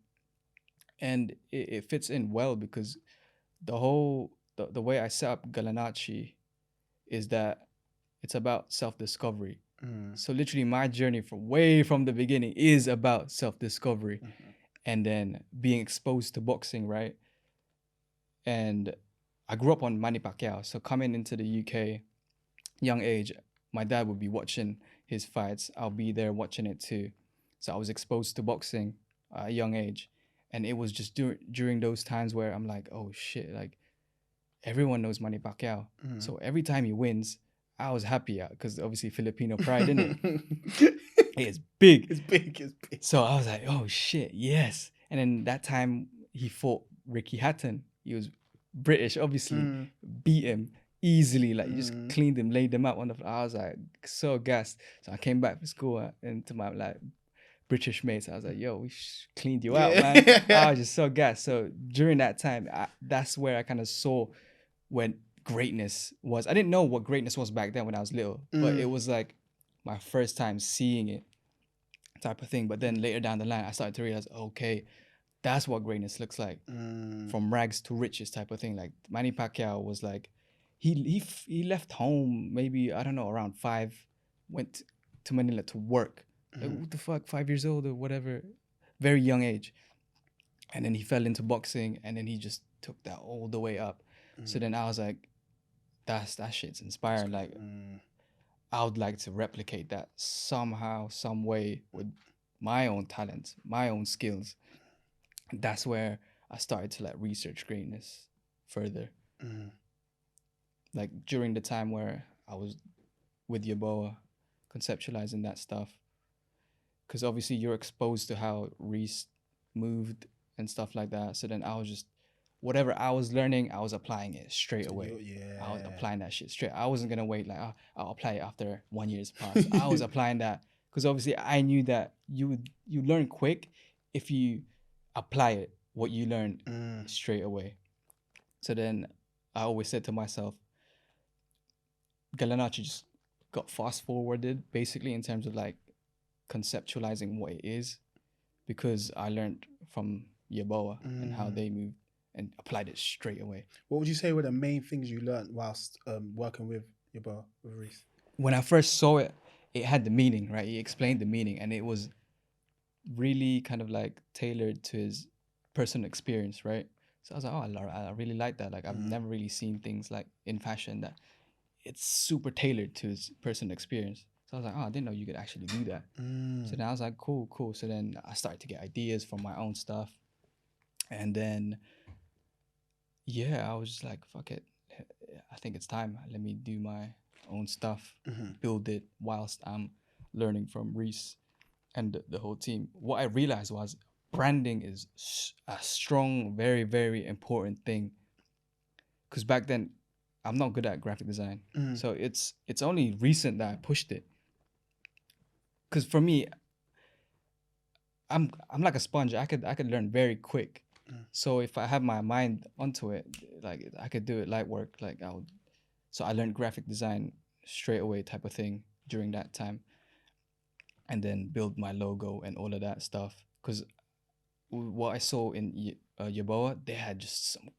And it fits in well because the way I set up Galanacci is that it's about self-discovery. So literally my journey from the beginning is about self-discovery and then being exposed to boxing, right? And I grew up on Manny Pacquiao. So coming into the UK, young age, my dad would be watching his fights. I'll be there watching it too. So I was exposed to boxing at a young age. And it was just during those times where I'm like, oh shit, like everyone knows Manny Pacquiao. So every time he wins, I was happy because obviously Filipino pride, isn't it? It's big. It's big. It's big. So I was like, oh shit, yes. And then that time he fought Ricky Hatton. He was British, obviously, beat him easily. Like, you just cleaned him, laid him out on the floor. I was like, so gassed. So I came back from school and to my like British mates, I was like, yo, we cleaned you out, man. I was just so gassed. So during that time, that's where I kind of saw when greatness was. I didn't know what greatness was back then when I was little, but it was like my first time seeing it type of thing. But then later down the line, I started to realize, okay, that's what greatness looks like, from rags to riches type of thing. Like Manny Pacquiao was like, he left home maybe, I don't know, around 5, went to Manila to work. Like, what the fuck, 5 years old or whatever, very young age. And then he fell into boxing, and then he just took that all the way up. So then I was like, that shit's inspiring. Like, I would like to replicate that somehow, some way with my own talents, my own skills. That's where I started to like research greatness further. Like during the time where I was with Yaboa, conceptualizing that stuff. Because obviously you're exposed to how Reese moved and stuff like that. So then I was just, whatever I was learning, I was applying it straight away. I was applying that shit straight. I wasn't going to wait like, I'll apply it after 1 year's passed. I was applying that because obviously I knew that you learn quick if you apply it, what you learn straight away. So then I always said to myself, Galanacci just got fast forwarded basically in terms of like conceptualizing what it is, because I learned from Yaboa and how they moved and applied it straight away. What would you say were the main things you learned whilst working with Yaboa, with Reese? When I first saw it, it had the meaning, right? He explained the meaning, and it was really kind of like tailored to his personal experience, right? So I was like, oh, I really like that. Like, I've never really seen things like in fashion that it's super tailored to his personal experience. So I was like, oh, I didn't know you could actually do that. So then I was like, cool. So then I started to get ideas from my own stuff. And then, yeah, I was just like, fuck it. I think it's time. Let me do my own stuff, build it whilst I'm learning from Reese and the whole team. What I realized was branding is a strong, very, very important thing. Because back then, I'm not good at graphic design. So it's only recent that I pushed it. Because for me, I'm like a sponge. I could learn very quick. So if I have my mind onto it, like I could do it light work. Like so I learned graphic design straight away type of thing during that time, and then build my logo and all of that stuff. Because what I saw in Yaboa, they had just some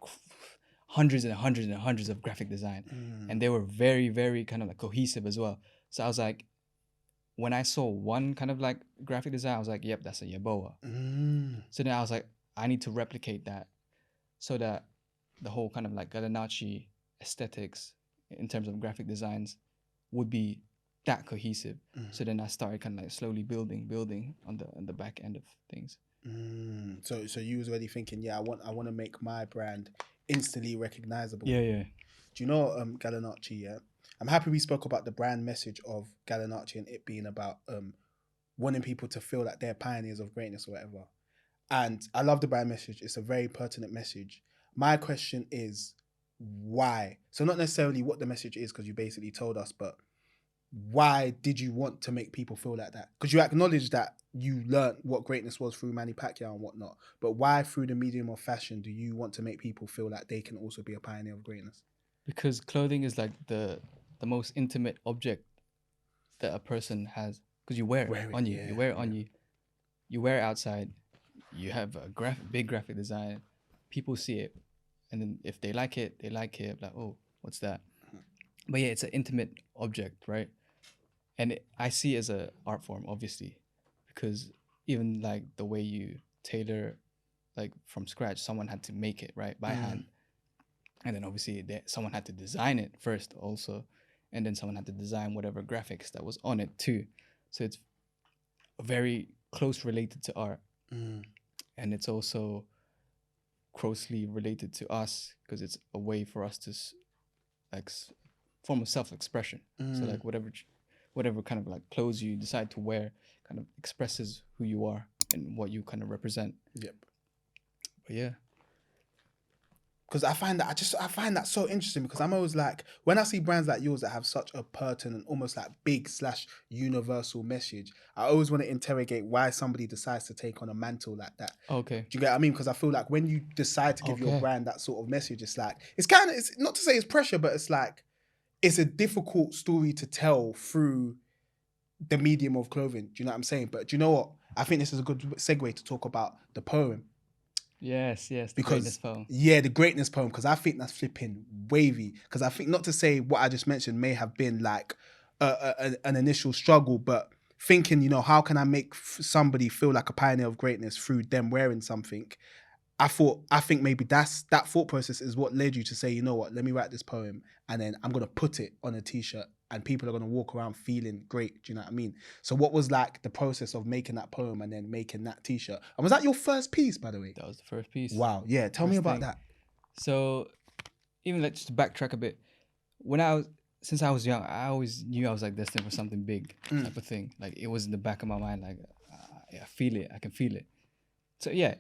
hundreds and hundreds and hundreds of graphic design, and they were very, very kind of like cohesive as well. So I was like, when I saw one kind of like graphic design, I was like, yep, that's a Yaboa. So then I was like, I need to replicate that so that the whole kind of like Galanacci aesthetics in terms of graphic designs would be that cohesive. So then I started kind of like slowly building on the back end of things. So you was already thinking, yeah, I want to make my brand instantly recognizable. Yeah. Do you know Galanacci? Yeah, I'm happy we spoke about the brand message of Galanacci and it being about wanting people to feel like they're pioneers of greatness or whatever. And I love the brand message. It's a very pertinent message. My question is, why? So not necessarily what the message is, because you basically told us, but why did you want to make people feel like that? Because you acknowledge that you learned what greatness was through Manny Pacquiao and whatnot, but why through the medium of fashion do you want to make people feel like they can also be a pioneer of greatness? Because clothing is like the most intimate object that a person has, because you wear it on you. You wear it on you. You wear it outside. you have a big graphic design, people see it, and then if they like it, like, oh, what's that? But yeah, it's an intimate object, right? And I see it as a art form, obviously, because even like the way you tailor, like from scratch, someone had to make it, right, by hand, and then obviously someone had to design it first also, and then someone had to design whatever graphics that was on it too. So it's very close related to art, and it's also closely related to us because it's a way for us to like form of self-expression. So like whatever kind of like clothes you decide to wear kind of expresses who you are and what you kind of represent. Yep. But yeah. Because I find that so interesting, because I'm always like, when I see brands like yours that have such a pertinent, almost like big / universal message, I always want to interrogate why somebody decides to take on a mantle like that. Okay. Do you get what I mean? Because I feel like when you decide to give your brand that sort of message, it's like, it's not to say it's pressure, but it's like, it's a difficult story to tell through the medium of clothing. Do you know what I'm saying? But do you know what? I think this is a good segue to talk about the poem. Yes, the greatness poem. Yeah, the greatness poem, because I think that's flipping wavy. Because I think, not to say what I just mentioned may have been like an initial struggle, but thinking, how can I make somebody feel like a pioneer of greatness through them wearing something? I think maybe that thought process is what led you to say, you know what, let me write this poem and then I'm going to put it on a t-shirt and people are going to walk around feeling great. Do you know what I mean? So what was like the process of making that poem and then making that t-shirt? And was that your first piece, by the way? That was the first piece. Wow. Yeah. Tell me about that. So even like just to backtrack a bit, since I was young, I always knew I was like destined for something big type of thing. Like it was in the back of my mind, like I feel it, I can feel it. So yeah,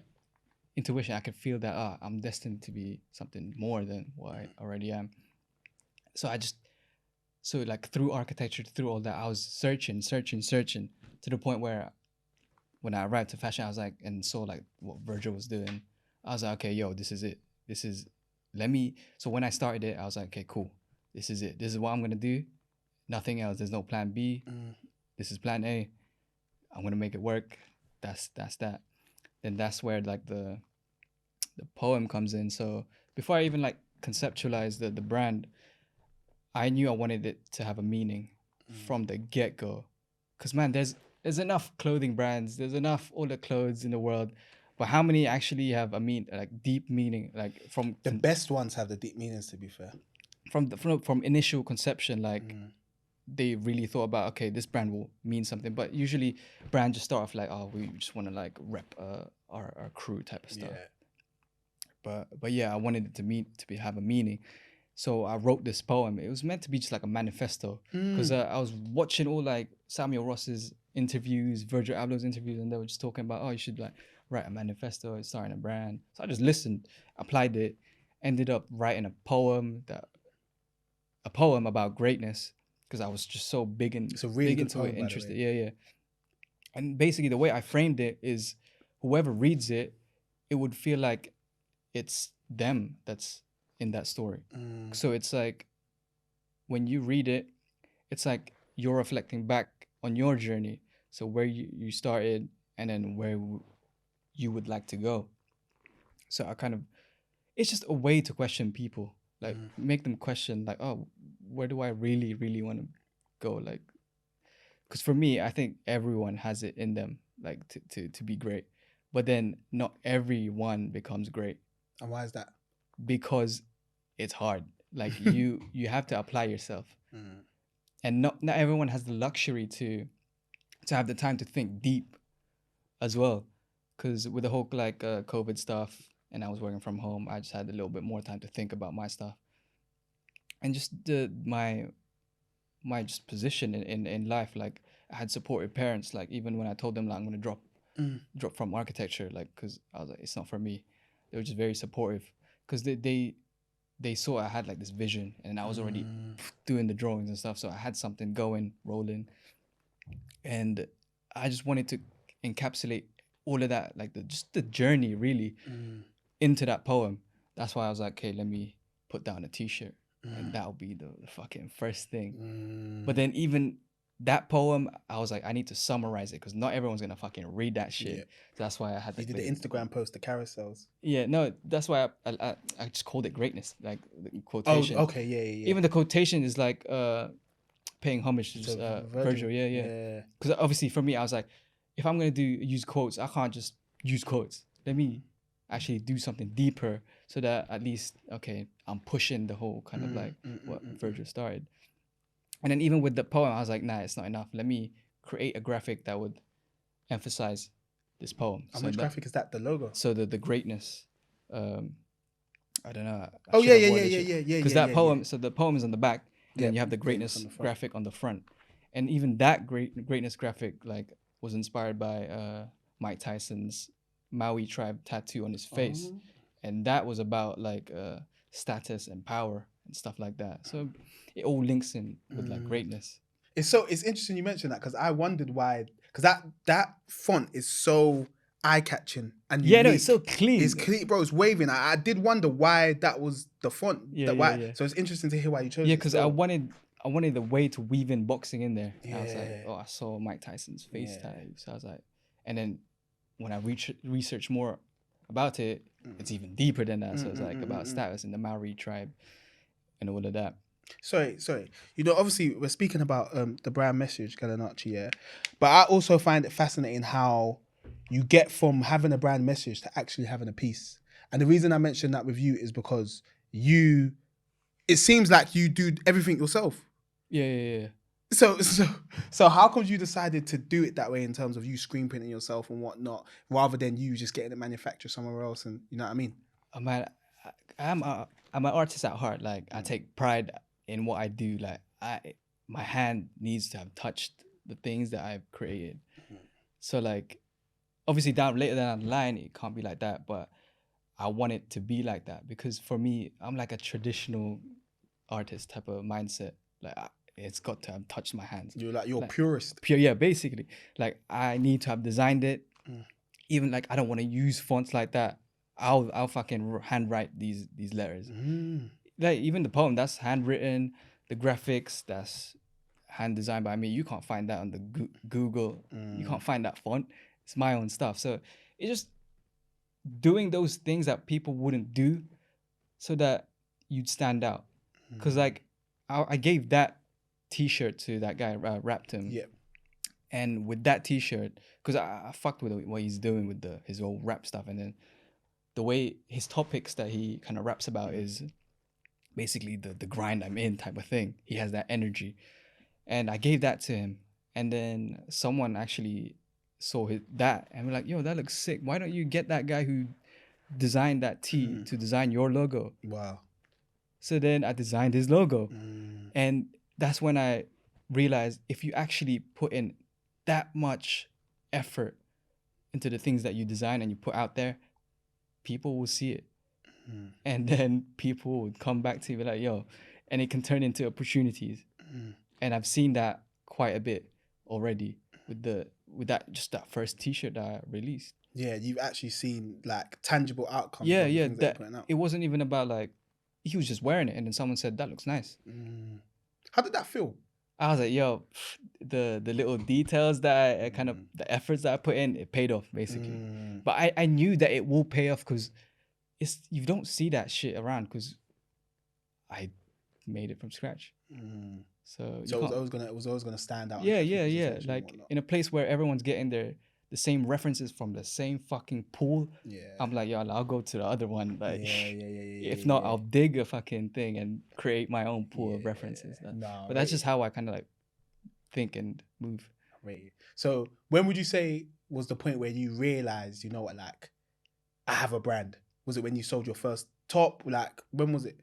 intuition, I can feel that I'm destined to be something more than what I already am. So like through architecture, through all that, I was searching to the point where when I arrived to fashion, I was like, and saw like what Virgil was doing, I was like, okay, yo, this is it. So when I started it, I was like, okay, cool. This is it. This is what I'm going to do. Nothing else. There's no plan B. This is plan A. I'm going to make it work. That's that. Then that's where like the poem comes in. So before I even like conceptualized the brand, I knew I wanted it to have a meaning from the get-go. Because man, there's enough clothing brands, there's enough all the clothes in the world, but how many actually have deep meaning? Like from the best ones have the deep meanings, to be fair. From initial conception, like they really thought about, okay, this brand will mean something. But usually brands just start off like, oh, we just want to like rep our crew type of stuff. Yeah. But yeah, I wanted it to have a meaning. So I wrote this poem. It was meant to be just like a manifesto, because I was watching all like Samuel Ross's interviews, Virgil Abloh's interviews, and they were just talking about, oh, you should like write a manifesto, starting a brand. So I just listened, applied it, ended up writing a poem about greatness, because I was just so big into it, interested. Yeah. And basically the way I framed it is, whoever reads it, it would feel like it's them that's in that story. So it's like when you read it, it's like you're reflecting back on your journey. So where you started and then where you would like to go. So it's just a way to question people, like make them question like, oh, where do I really, really want to go? Like, because for me, I think everyone has it in them, like to be great, but then not everyone becomes great. And why is that? Because it's hard. Like you have to apply yourself, and not everyone has the luxury to have the time to think deep as well. Because with the whole like COVID stuff, and I was working from home, I just had a little bit more time to think about my stuff, and just my just position in life. Like I had supportive parents. Like even when I told them like I'm gonna drop from architecture, like because I was like, it's not for me. They were just very supportive, because they saw I had like this vision, and I was already doing the drawings and stuff, so I had something going, rolling, and I just wanted to encapsulate all of that, like just the journey really into that poem. That's why I was like, okay, let me put down a t-shirt, and that'll be the fucking first thing. But then even that poem, I was like, I need to summarize it because not everyone's gonna fucking read that shit. Yeah. So that's why I had to. You did the Instagram post, the carousels. Yeah, no, that's why I just called it greatness, like the Oh, quotation. okay, yeah. Even the quotation is like paying homage to Virgil. Yeah. Yeah. Because obviously for me, I was like, if I'm gonna use quotes, I can't just use quotes. Let me actually do something deeper so that at least I'm pushing the whole kind of like what Virgil started. And then even with the poem, I was like, nah, it's not enough. Let me create a graphic that would emphasize this poem. How much graphic is that? The logo. So the greatness. I don't know. Oh yeah. Because that poem. So the poem is on the back, and then you have the greatness graphic on the front, and even that greatness graphic like was inspired by Mike Tyson's Maui tribe tattoo on his face, and that was about like status and power and stuff like that. So it all links in with like greatness. It's interesting you mentioned that because I wondered why, because that font is so eye-catching and unique. No, it's so clean. It's clean, bro. It's waving. I did wonder why that was the font. Yeah. So it's interesting to hear why you chose it. Yeah, because I wanted the way to weave in boxing in there. Yeah. I was like, I saw Mike Tyson's face tattoo. So I was like, and then when I researched more about it, it's even deeper than that. So it's like about status in the Maori tribe and all of that. Sorry. You know, obviously we're speaking about the brand message, Galanacci, yeah. But I also find it fascinating how you get from having a brand message to actually having a piece. And the reason I mentioned that with you is because it seems like you do everything yourself. Yeah. So how come you decided to do it that way in terms of you screen printing yourself and whatnot, rather than you just getting it manufactured somewhere else? And you know what I mean? I'm an artist at heart. Like I take pride in what I do. Like my hand needs to have touched the things that I've created. So like, obviously later down the line, it can't be like that, but I want it to be like that because for me, I'm like a traditional artist type of mindset. Like it's got to have touched my hands. You're purist. Pure, yeah, basically. Like I need to have designed it. Even like I don't want to use fonts like that. I'll fucking handwrite these letters. Like even the poem, that's handwritten. The graphics, that's hand designed by me. You can't find that on the Google. You can't find that font. It's my own stuff. So it's just doing those things that people wouldn't do so that you'd stand out. Because like I gave that t-shirt to that guy, rapped him. Yeah. And with that t-shirt, because I fucked with what he's doing with his old rap stuff. And then the way his topics that he kind of raps about is basically the grind I'm in type of thing. He has that energy. And I gave that to him. And then someone actually saw that and we're like, yo, that looks sick. Why don't you get that guy who designed that tee to design your logo? Wow. So then I designed his logo. And that's when I realized if you actually put in that much effort into the things that you design and you put out there, people will see it. And then people would come back to you like, yo, and it can turn into opportunities. And I've seen that quite a bit already with that first t-shirt that I released. Yeah, you've actually seen like tangible outcomes. Yeah. It wasn't even about like, he was just wearing it and then someone said, that looks nice. How did that feel? I was like, yo, the little details that I kind of, the efforts that I put in, it paid off basically. But I knew that it will pay off because you don't see that shit around because I made it from scratch. So it was always gonna stand out. Yeah. Like in a place where everyone's getting the same references from the same fucking pool. Yeah. I'm like, yo, I'll go to the other one. Like, if not, I'll dig a fucking thing and create my own pool of references. But that's just how I kind of like think and move. So when would you say was the point where you realized, you know what, like, I have a brand? Was it when you sold your first top? Like, when was it?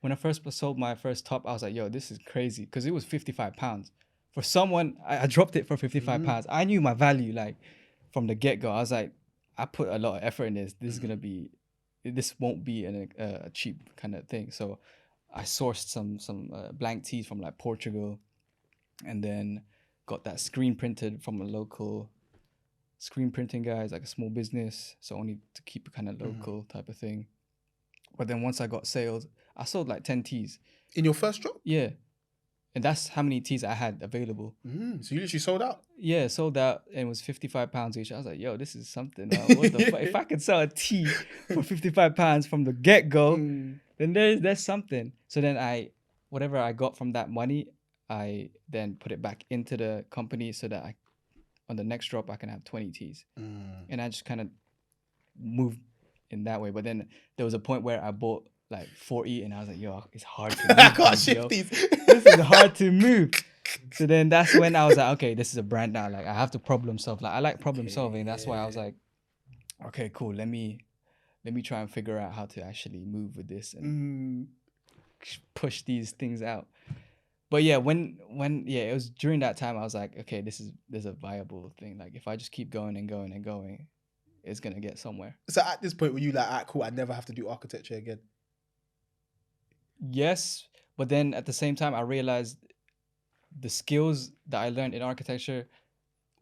When I first sold my first top, I was like, yo, this is crazy. Because it was £55. For someone, I dropped it for £55. I knew my value, like, from the get-go. I was like, I put a lot of effort in this. This won't be a cheap kind of thing. So I sourced some blank tees from like Portugal and then got that screen printed from a local screen printing guy. It's like a small business. So only to keep it kind of local type of thing. But then once I got sales, I sold like 10 tees. In your first drop? Yeah. And that's how many teas I had available. So you literally sold out? Yeah, sold out, and it was £55 each. I was like, yo, this is something. What the fuck? If I could sell a tea for £55 from the get-go, then there's something. So then whatever I got from that money, I then put it back into the company so that on the next drop, I can have 20 teas. And I just kind of moved in that way. But then there was a point where I bought like 40, and I was like, yo, it's hard to move. I can't shift these. This is hard to move. So then that's when I was like, okay, this is a brand now. Like I have to problem solve. Like I like problem solving. That's why I was like, okay, cool. Let me try and figure out how to actually move with this and push these things out. But yeah, when it was during that time, I was like, okay, there's a viable thing. Like if I just keep going and going and going, it's gonna get somewhere. So at this point, were you like, cool, I never have to do architecture again? Yes, but then at the same time, I realized the skills that I learned in architecture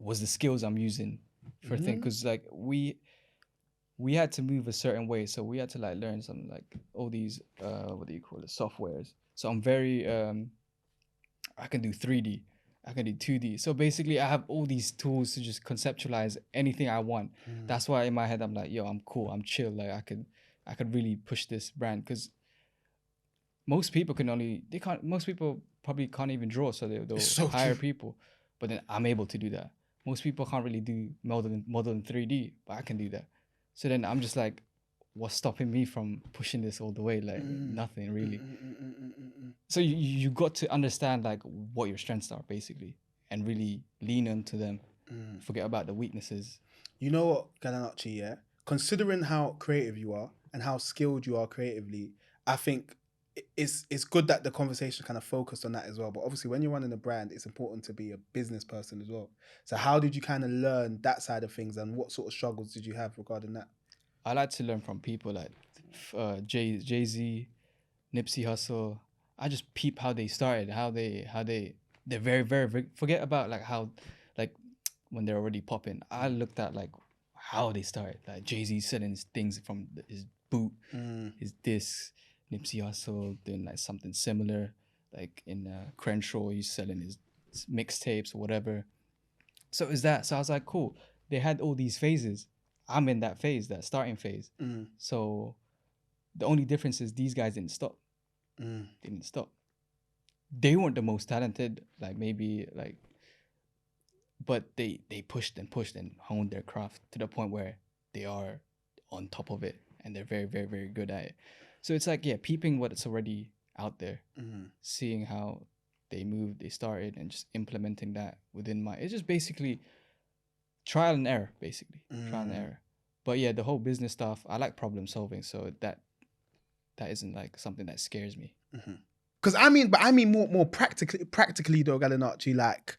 was the skills I'm using for things. Because like we had to move a certain way, so we had to like learn some like all these what do you call it, softwares. So I'm very I can do 3D, I can do 2D. So basically, I have all these tools to just conceptualize anything I want. That's why in my head I'm like, yo, I'm cool, I'm chill. Like I could really push this brand because most people probably can't even draw, so they'll hire people. But then I'm able to do that. Most people can't really do model in 3D, but I can do that. So then I'm just like, what's stopping me from pushing this all the way? Like nothing really. So you got to understand like what your strengths are basically, and really lean into them. Forget about the weaknesses. You know what, Galanacci, yeah? Considering how creative you are and how skilled you are creatively, I think it's good that the conversation kind of focused on that as well. But obviously when you're running a brand, it's important to be a business person as well. So how did you kind of learn that side of things, and what sort of struggles did you have regarding that? I like to learn from people like Jay-Z, Nipsey Hussle. I just peep how they started, how they're very, very, very, forget about like how, like when they're already popping. I looked at like how they started. Like Jay-Z selling his things from his boot, his discs. Nipsey Hussle doing like something similar, like in Crenshaw, he's selling his mixtapes or whatever. So is that? So I was like, cool. They had all these phases. I'm in that phase, that starting phase. So the only difference is these guys didn't stop. They didn't stop. They weren't the most talented, like maybe like, but they pushed and pushed and honed their craft to the point where they are on top of it, and they're very, very, very good at it. So it's like, yeah, peeping what's already out there, seeing how they moved, they started, and just implementing that within it's just basically trial and error, basically. Trial and error. But yeah, the whole business stuff, I like problem solving, so that isn't like something that scares me. Because I mean more practically though, Galanacci, like,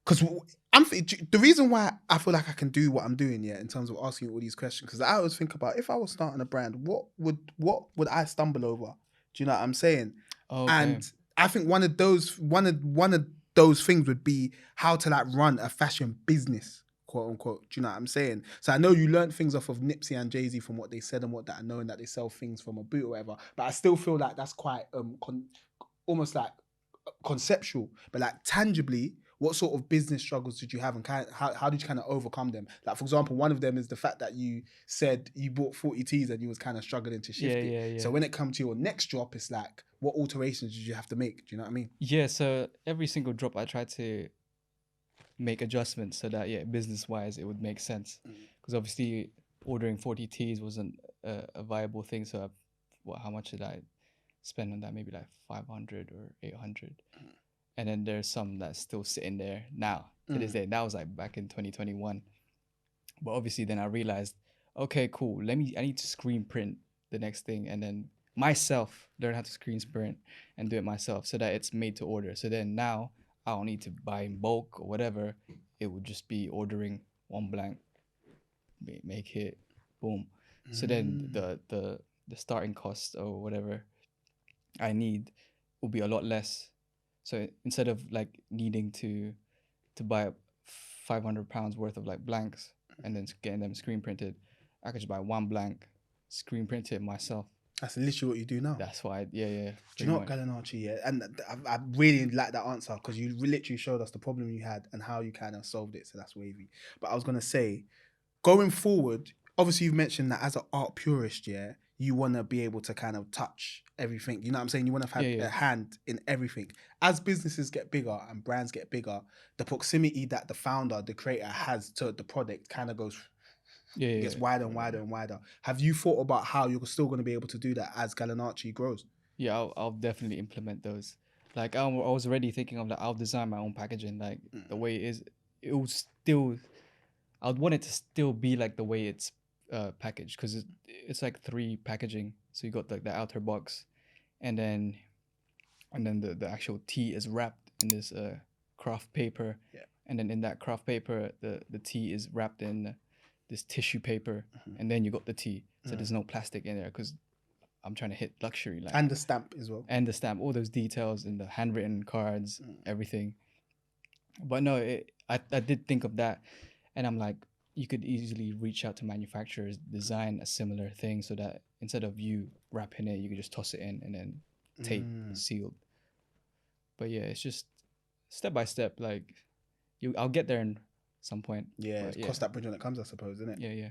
because the reason why I feel like I can do what I'm doing, yeah, in terms of asking you all these questions, because I always think about, if I was starting a brand, what would I stumble over? Do you know what I'm saying? Okay. And I think one of those things would be how to like run a fashion business, quote unquote. Do you know what I'm saying? So I know you learned things off of Nipsey and Jay-Z from what they said and what that I know, and that they sell things from a boot or whatever. But I still feel like that's quite almost like conceptual, but like tangibly, what sort of business struggles did you have, and how did you kind of overcome them? Like, for example, one of them is the fact that you said you bought 40 T's and you was kind of struggling to shift it. Yeah. So when it comes to your next drop, it's like, what alterations did you have to make? Do you know what I mean? Yeah, so every single drop I tried to make adjustments so that, yeah, business-wise, it would make sense. Because obviously ordering 40 T's wasn't a viable thing. So how much did I spend on that? Maybe like 500 or 800. And then there's some that's still sitting there now to this day. That was like back in 2021. But obviously then I realized, okay, cool. I need to screen print the next thing, and then myself learn how to screen print and do it myself so that it's made to order. So then now I don't need to buy in bulk or whatever. It would just be ordering one blank, make it, boom. So then the starting cost or whatever I need will be a lot less. So instead of like needing to buy £500 worth of like blanks and then getting them screen printed, I could just buy one blank, screen print it myself. That's literally what you do now. That's why, yeah. Do you know what, Galanacci? Yeah, and I really like that answer because you literally showed us the problem you had and how you kind of solved it. So that's wavy. But I was gonna say, going forward, obviously you've mentioned that as an art purist, yeah, you want to be able to kind of touch everything. You know what I'm saying? You want to have a hand in everything. As businesses get bigger and brands get bigger, the proximity that the founder, the creator has to the product kind of goes, gets wider and wider and wider. Have you thought about how you're still going to be able to do that as Galanacci grows? Yeah, I'll definitely implement those. Like I was already thinking of that. I'll design my own packaging, like the way it is. It will still, I'd want it to still be like the way it's packaged, because it's like 3 packaging. So you got the outer box, and then the actual tea is wrapped in this craft paper, and then in that craft paper the tea is wrapped in this tissue paper, and then you got the tea. So there's no plastic in there, because I'm trying to hit luxury, like, and the stamp as well, and the stamp, all those details and the handwritten cards, everything. But no, I did think of that, and I'm like, you could easily reach out to manufacturers, design a similar thing, so that instead of you wrapping it, you could just toss it in and then tape sealed. But yeah, it's just step by step. Like I'll get there in some point. Yeah, cross that bridge when it comes, I suppose, isn't it? Yeah.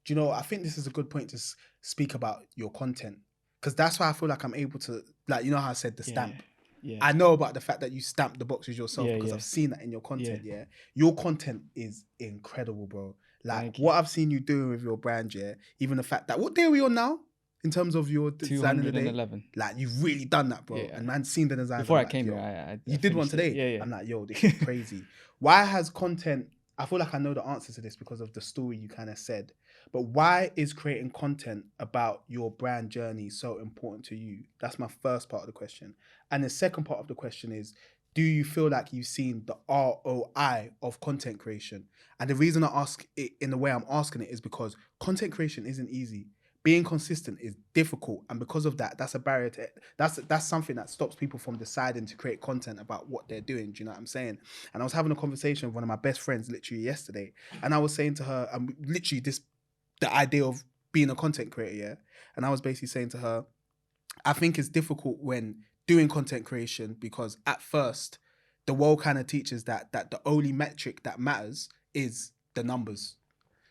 Do you know? I think this is a good point to speak about your content, because that's why I feel like I'm able to, like, you know how I said the stamp. Yeah. I know about the fact that you stamp the boxes yourself, because I've seen that in your content. Yeah. Your content is incredible, bro. Like what I've seen you doing with your brand, even the fact that, what day are we on now in terms of your design of the day? 211. Like, you've really done that, bro. And man, seen the design before I came here. You did one today. Yeah. I'm like, yo, this is crazy. Why has content? I feel like I know the answer to this because of the story you kind of said. But why is creating content about your brand journey so important to you? That's my first part of the question. And the second part of the question is, do you feel like you've seen the ROI of content creation? And the reason I ask it in the way I'm asking it is because content creation isn't easy. Being consistent is difficult, and because of that, that's a barrier to it. That's something that stops people from deciding to create content about what they're doing. Do you know what I'm saying? And I was having a conversation with one of my best friends literally yesterday, and I was saying to her, literally the idea of being a content creator, and I was basically saying to her, I think it's difficult when doing content creation, because at first the world kind of teaches that the only metric that matters is the numbers.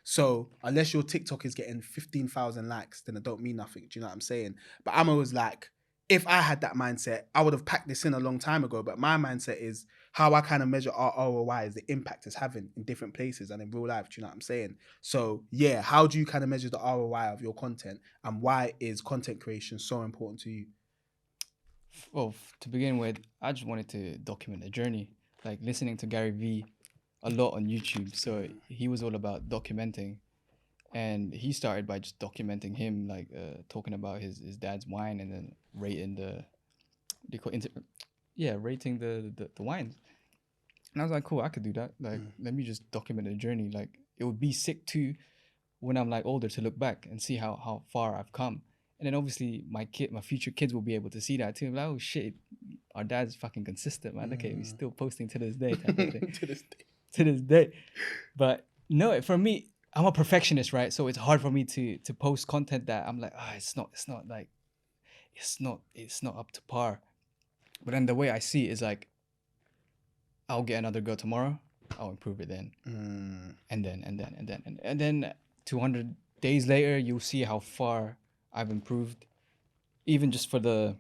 So unless your TikTok is getting 15,000 likes, then it don't mean nothing. Do you know what I'm saying? But I'm always like, if I had that mindset, I would have packed this in a long time ago. But my mindset is how I kind of measure our ROI is the impact it's having in different places and in real life. Do you know what I'm saying? So yeah, how do you kind of measure the ROI of your content, and why is content creation so important to you? Well, to begin with, I just wanted to document the journey, like listening to Gary Vee a lot on YouTube. So he was all about documenting, and he started by just documenting him, like talking about his dad's wine, and then rating rating the wines. And I was like, cool, I could do that. Like, let me just document the journey. Like, it would be sick too when I'm like older to look back and see how far I've come. And then obviously my future kids will be able to see that too. Like, oh shit, our dad's fucking consistent, man. Look at him, he's still posting to this day, type of thing. to this day. But no, for me, I'm a perfectionist, right? So it's hard for me to post content that I'm like, it's not up to par. But then the way I see it is like, I'll get another go tomorrow, I'll improve it then. And then 200 days later, you'll see how far I've improved, even just for the,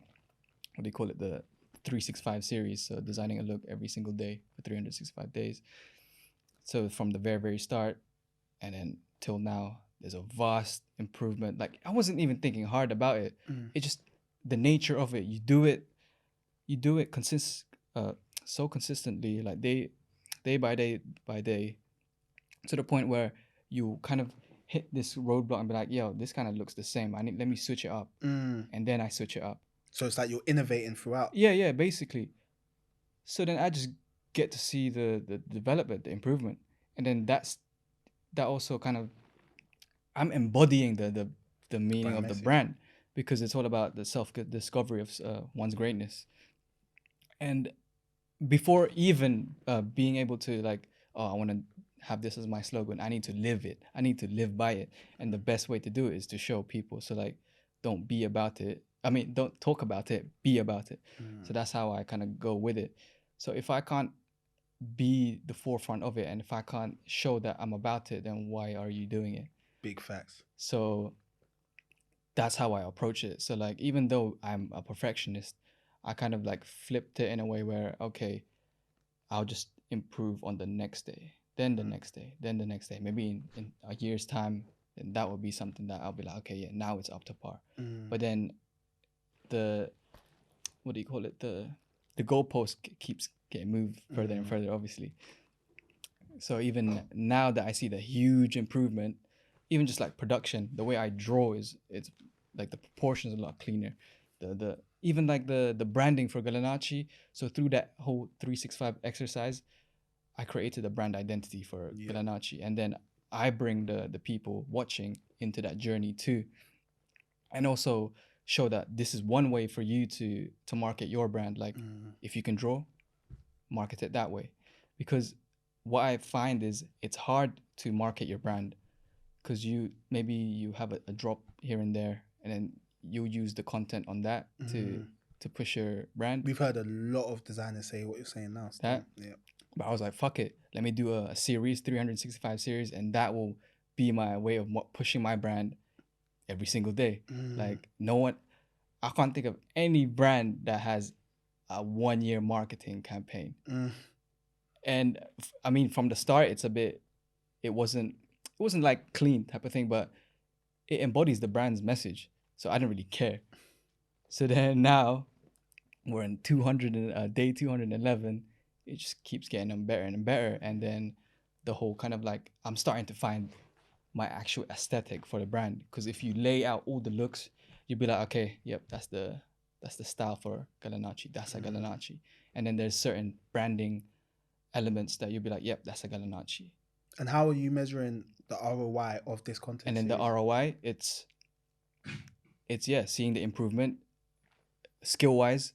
what do you call it, the 365 series. So designing a look every single day for 365 days. So from the very, very start and then till now, there's a vast improvement. Like, I wasn't even thinking hard about it. It's just the nature of it. You do it so consistently, like day by day, to the point where you kind of hit this roadblock and be like, yo, this kind of looks the same. Let me switch it up. And then I switch it up. So it's like you're innovating throughout. Yeah, basically. So then I just get to see the development, the improvement. And then that also kind of, I'm embodying the meaning of the brand, because it's all about the self-discovery of one's greatness. And before even being able to like, I want to have this as my slogan, I need to live it. I need to live by it. And the best way to do it is to show people. So like, don't be about it. I mean, don't talk about it, be about it. So that's how I kind of go with it. So if I can't be the forefront of it, and if I can't show that I'm about it, then why are you doing it? Big facts. So that's how I approach it. So like, even though I'm a perfectionist, I kind of like flipped it in a way where, okay, I'll just improve on the next day, then the next day, then the next day. Maybe in a year's time, and that will be something that I'll be like, okay, yeah, now it's up to par. But then the, what do you call it? The goalpost keeps getting moved further and further, obviously. So even now that I see the huge improvement, even just like production, the way I draw it's like the proportions are a lot cleaner. The even like the branding for Galanacci. So through that whole 365 exercise, I created a brand identity for Galanacci, and then I bring the people watching into that journey too, and also show that this is one way for you to market your brand. Like if you can draw, market it that way, because what I find is it's hard to market your brand because you have a drop here and there, and then you use the content on that to push your brand. We've heard a lot of designers say what you're saying now. That, yeah. But I was like, fuck it, let me do a series, 365 series, and that will be my way of pushing my brand every single day. Like I can't think of any brand that has a 1 year marketing campaign. And I mean, from the start, it wasn't like clean type of thing, but it embodies the brand's message. So I didn't really care. So then now we're in day 211. It just keeps getting better and better. And then the whole kind of like, I'm starting to find my actual aesthetic for the brand. Because if you lay out all the looks, you'll be like, okay, yep, that's the style for Galanacci. That's a Galanacci. And then there's certain branding elements that you'll be like, yep, that's a Galanacci. And how are you measuring the ROI of this content? And then the ROI, it's seeing the improvement skill wise,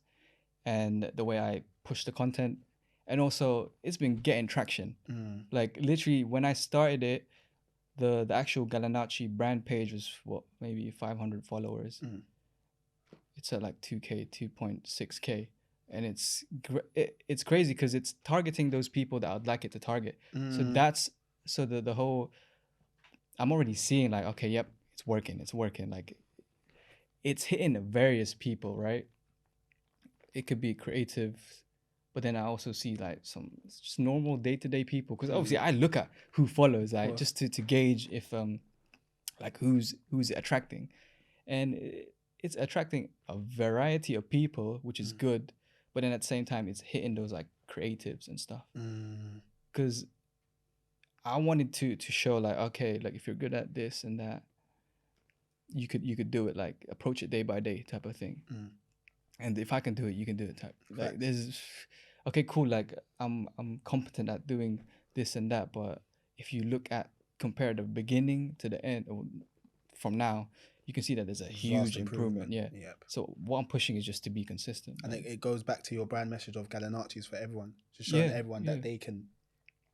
and the way I push the content, and also it's been getting traction. Like literally when I started it, the actual Galanacci brand page was maybe 500 followers. It's at like 2K, 2.6K. And it's crazy because it's targeting those people that I'd like it to target. So the whole, I'm already seeing like, okay, yep, it's working. Like it's hitting various people, right? It could be creative, but then I also see like some just normal day-to-day people, because obviously I look at who follows, like just to gauge if like who's it attracting, and it's attracting a variety of people, which is good. But then at the same time, it's hitting those like creatives and stuff. Because I wanted to show like, okay, like if you're good at this and that, you could do it, like approach it day by day type of thing. And if I can do it, you can do it type. Like there's, okay, cool. Like I'm competent at doing this and that. But if you compare the beginning to the end, or from now, you can see that there's a huge improvement. Yeah. Yep. So what I'm pushing is just to be consistent. I think it goes back to your brand message of Galanacci's for everyone, just showing everyone that they can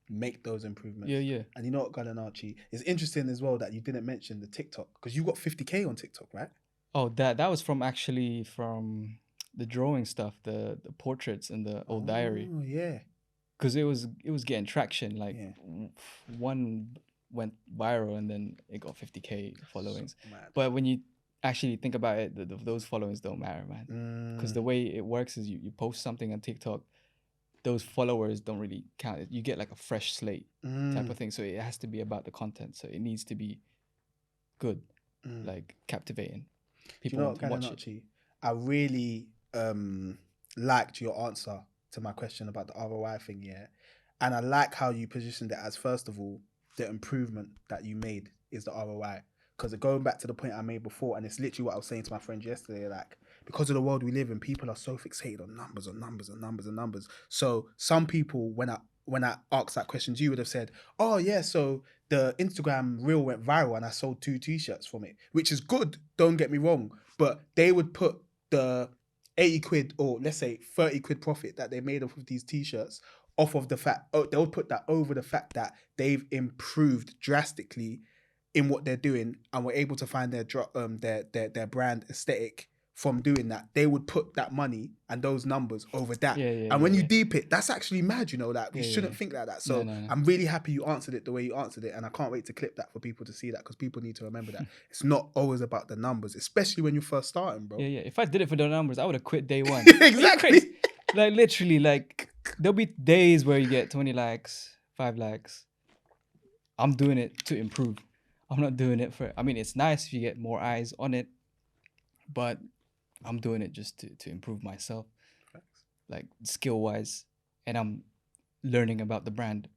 make those improvements. Yeah. And you know what, Galanacci, it's interesting as well that you didn't mention the TikTok, because you got 50K on TikTok, right? Oh, that was from the drawing stuff, the portraits and the old diary. Oh yeah. Because it was getting traction. Like one went viral and then it got 50K followings. So but when you actually think about it, those followings don't matter, man. Because the way it works is you post something on TikTok, those followers don't really count. You get like a fresh slate type of thing. So it has to be about the content. So it needs to be good, like captivating. People want to watch it. I really liked your answer to my question about the ROI thing, and I like how you positioned it as, first of all, the improvement that you made is the ROI. Because going back to the point I made before, and it's literally what I was saying to my friend yesterday, like, because of the world we live in, people are so fixated on numbers. So some people, when I asked that question to you, would have said, oh yeah, so the Instagram reel went viral and I sold 2 t-shirts from it, which is good, don't get me wrong, but they would put the 80 quid or let's say 30 quid profit that they made off of these t-shirts off of the fact, they would put that over the fact that they've improved drastically in what they're doing and were able to find their brand aesthetic from doing that, they would put that money and those numbers over that. And when you deep it, that's actually mad, you know, that you shouldn't think like that. So No. I'm really happy you answered it the way you answered it, and I can't wait to clip that for people to see that, because people need to remember that it's not always about the numbers, especially when you're first starting, bro. Yeah. If I did it for the numbers, I would have quit day one. Exactly. Like literally, like there'll be days where you get 20 likes, 5 likes. I'm doing it to improve. I'm not doing it for, I mean, it's nice if you get more eyes on it, but I'm doing it just to improve myself, like skill wise, and I'm learning about the brand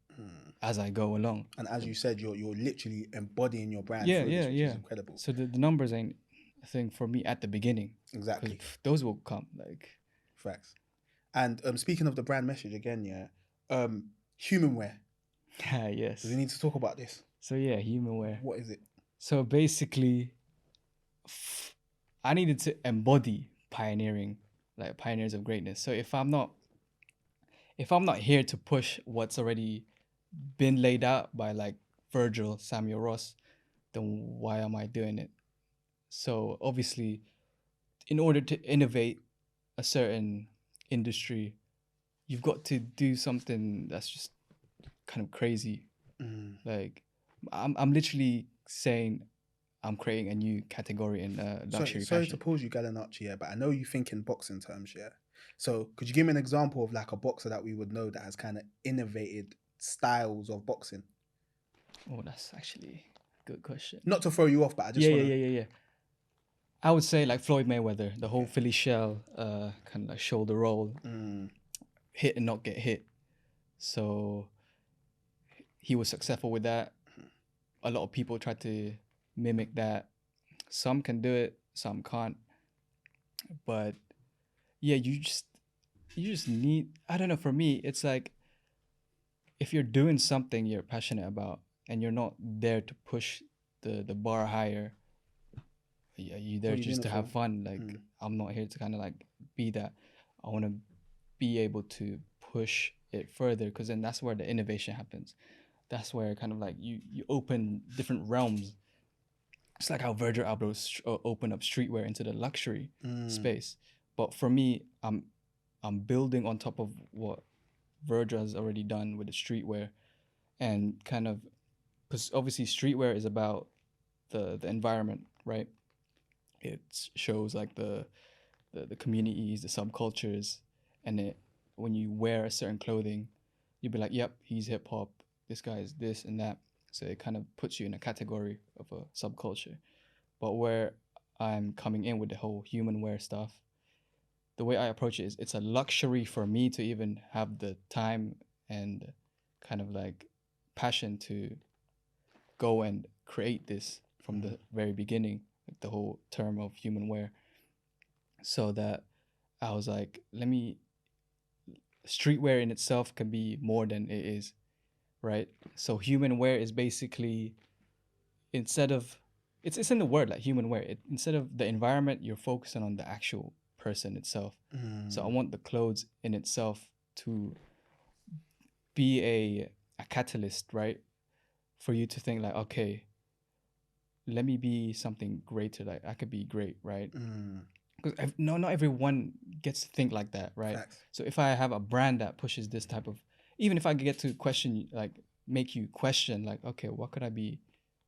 as I go along. And as you said, you're literally embodying your brand. Yeah, which is incredible. So the numbers ain't a thing for me at the beginning. Exactly. Those will come, like. Facts. And speaking of the brand message again, human wear. Yes. We need to talk about this. So yeah, human wear. What is it? So basically, I needed to embody pioneering, like pioneers of greatness. So if I'm not here to push what's already been laid out by like Virgil, Samuel Ross, then why am I doing it? So obviously, in order to innovate a certain industry, you've got to do something that's just kind of crazy. Like I'm literally saying I'm creating a new category in luxury Sorry fashion. to pause you, Galanacci, but I know you think in boxing terms, So could you give me an example of like a boxer that we would know that has kind of innovated styles of boxing? Oh, that's actually a good question. Not to throw you off, but I just Yeah. I would say like Floyd Mayweather, the whole Philly shell, kind of like shoulder roll, hit and not get hit. So he was successful with that. A lot of people try to mimic that. Some can do it, some can't. But yeah, you just need, I don't know, for me, it's like if you're doing something you're passionate about and you're not there to push the bar higher, you're there just to have fun. Like I'm not here to kind of like be that. I want to be able to push it further, because then that's where the innovation happens. That's where kind of like you open different realms. It's like how Virgil Abloh opened up streetwear into the luxury space. But for me, I'm building on top of what Virgil has already done with the streetwear, and kind of, because obviously streetwear is about the environment, right? It shows like the communities, the subcultures, and when you wear a certain clothing, you'll be like, yep, he's hip hop. This guy is this and that. So it kind of puts you in a category of a subculture. But where I'm coming in with the whole human wear stuff, the way I approach it is it's a luxury for me to even have the time and kind of like passion to go and create this from the very beginning, like the whole term of human wear. So that I was like, streetwear in itself can be more than it is, right? So human wear is basically, instead of, it's in the word, like human wear. Instead of the environment, you're focusing on the actual person itself. So I want the clothes in itself to be a catalyst, right? For you to think like, okay, let me be something greater. Like I could be great, right? Because not everyone gets to think like that, right? Facts. So if I have a brand that pushes this type of, even if I get to question, like make you question, like, okay, what could I be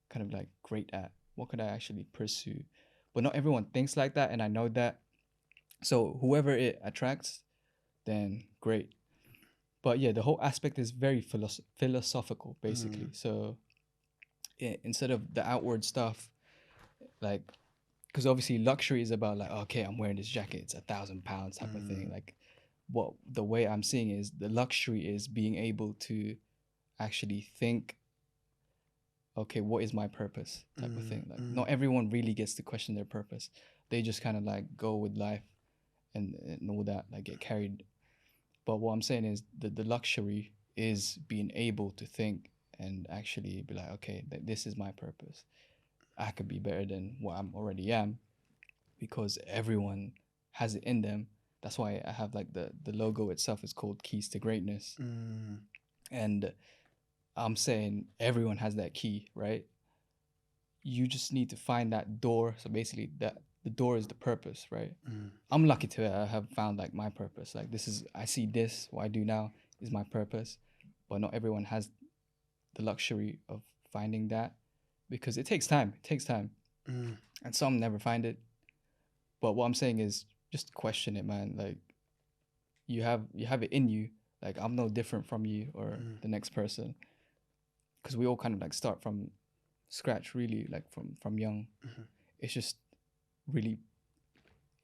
kind of like great at? What could I actually pursue? But not everyone thinks like that, and I know that. So whoever it attracts, then great. But yeah, the whole aspect is very philosophical, basically. So instead of the outward stuff, like, because obviously luxury is about like, okay, I'm wearing this jacket, it's £1,000 type of thing. Like, what the way I'm seeing is the luxury is being able to actually think, okay, what is my purpose type of thing. Like, not everyone really gets to question their purpose. They just kind of like go with life and all that, like get carried. But what I'm saying is the luxury is being able to think and actually be like, okay, this is my purpose. I could be better than what I already am, because everyone has it in them. That's why I have like the logo itself is called Keys to Greatness. And I'm saying everyone has that key, right? you just need to find that door. So basically, that the door is the purpose, right? I'm lucky to have found like my purpose. Like I see this, what I do now is my purpose, but not everyone has the luxury of finding that because it takes time. It takes time, and some never find it. But what I'm saying is just question it, man. Like you have it in you. Like I'm no different from you or the next person, because we all kind of like start from scratch, really, like from young. It's just really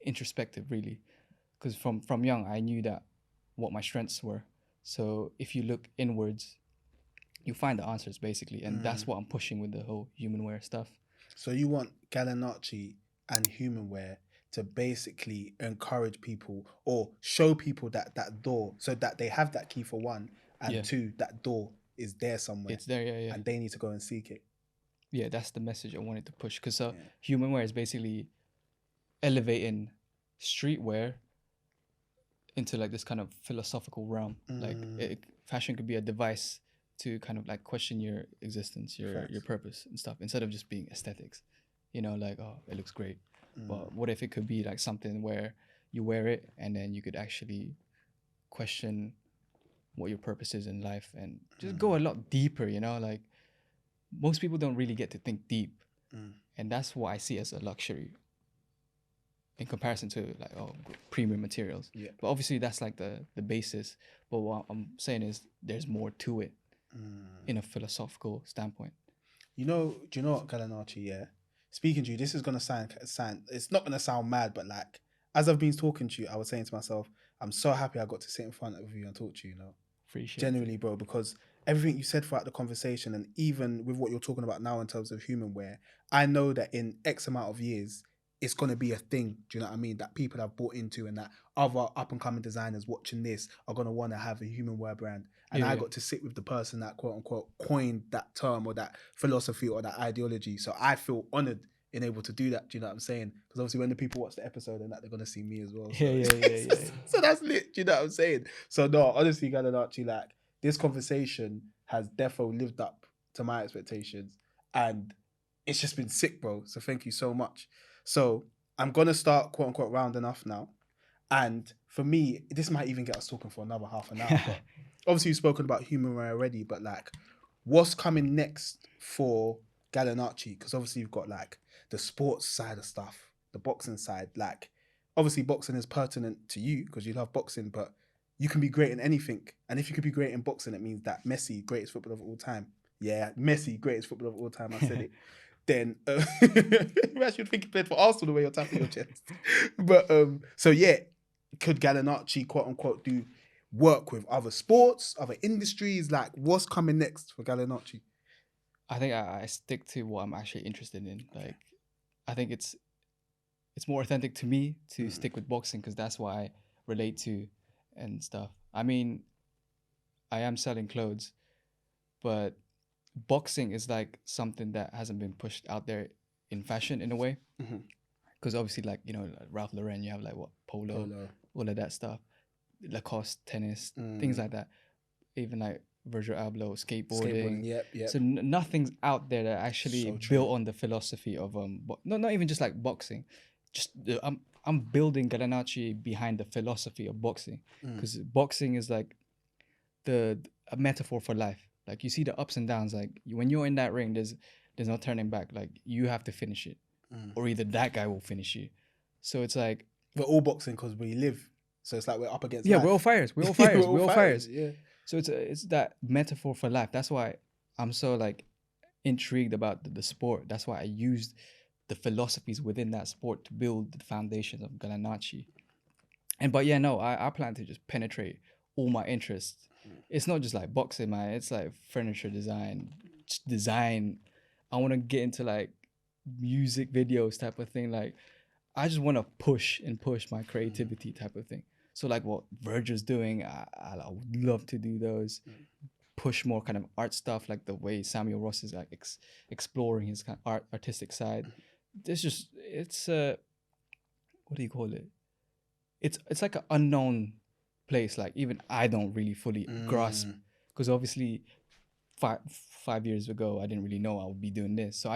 introspective, really, because from young I knew that what my strengths were. So if you look inwards, you find the answers basically, and that's what I'm pushing with the whole humanware stuff. So you want Galanacci and humanware to basically encourage people or show people that door, so that they have that key for one, and two, that door is there somewhere. It's there, yeah. And they need to go and seek it. Yeah, that's the message I wanted to push, because humanware is basically elevating streetwear into like this kind of philosophical realm. Like fashion could be a device to kind of like question your existence, your purpose and stuff, instead of just being aesthetics, you know, like, oh, it looks great. But what if it could be like something where you wear it and then you could actually question what your purpose is in life and just go a lot deeper, you know? Like most people don't really get to think deep, and that's what I see as a luxury in comparison to like premium materials. But obviously that's like the basis. But what I'm saying is there's more to it in a philosophical standpoint. Do you know what, Galanacci? Yeah, speaking to you, this is gonna sound. It's not gonna sound mad, but like as I've been talking to you, I was saying to myself, I'm so happy I got to sit in front of you and talk to you. You know, appreciate genuinely, bro, because everything you said throughout the conversation, and even with what you're talking about now in terms of humanware, I know that in X amount of years, it's going to be a thing, do you know what I mean, that people have bought into, and that other up-and-coming designers watching this are going to want to have a humanware brand. And I got to sit with the person that, quote-unquote, coined that term or that philosophy or that ideology. So I feel honoured in able to do that, do you know what I'm saying? Because obviously when the people watch the episode and that, they're going to see me as well. So, so that's lit, do you know what I'm saying? So no, honestly, Galanacci, like, this conversation has defo lived up to my expectations. And it's just been sick, bro. So thank you so much. So I'm going to start, quote unquote, rounding off now. And for me, this might even get us talking for another half an hour. But obviously you've spoken about humanware already, but like, what's coming next for Galanacci? Because obviously you've got like the sports side of stuff, the boxing side. Like, obviously boxing is pertinent to you because you love boxing, but you can be great in anything. And if you could be great in boxing, it means that Messi, greatest footballer of all time. Yeah, Messi, greatest footballer of all time. I said it. Then you actually think he played for Arsenal the way you're tapping your chest. But so yeah, could Galanacci, quote unquote, do work with other sports, other industries? Like, what's coming next for Galanacci? I think I stick to what I'm actually interested in. Like, I think it's more authentic to me to stick with boxing because that's what I relate to and stuff. I mean, I am selling clothes, but boxing is like something that hasn't been pushed out there in fashion in a way. Because obviously, like, you know, like Ralph Lauren, you have like what, Polo, all of that stuff, Lacoste, tennis, things like that. Even like Virgil Abloh, skateboarding. Yep. So nothing's out there that actually built on the philosophy of not even just like boxing. Just I'm building Galanacci behind the philosophy of boxing, because boxing is like a metaphor for life. Like, you see the ups and downs. Like, when you're in that ring, there's no turning back. Like, you have to finish it, or either that guy will finish you. So it's like, we're all boxing because we live. So it's like we're up against. Yeah, life. we're all fighters. We're all fighters. We're all fighters. Yeah. So it's that metaphor for life. That's why I'm so like intrigued about the sport. That's why I used the philosophies within that sport to build the foundations of Galanacci. But yeah, no, I plan to just penetrate all my interests. It's not just like boxing, man. It's like furniture design. I want to get into like music videos type of thing. Like, I just want to push my creativity type of thing. So like what Virgil's doing, I would love to do those. Push more kind of art stuff, like the way Samuel Ross is like exploring his kind of artistic side. It's what do you call it? It's like an unknown place. Like, even I don't really fully grasp, because obviously 5 years ago I didn't really know I would be doing this. So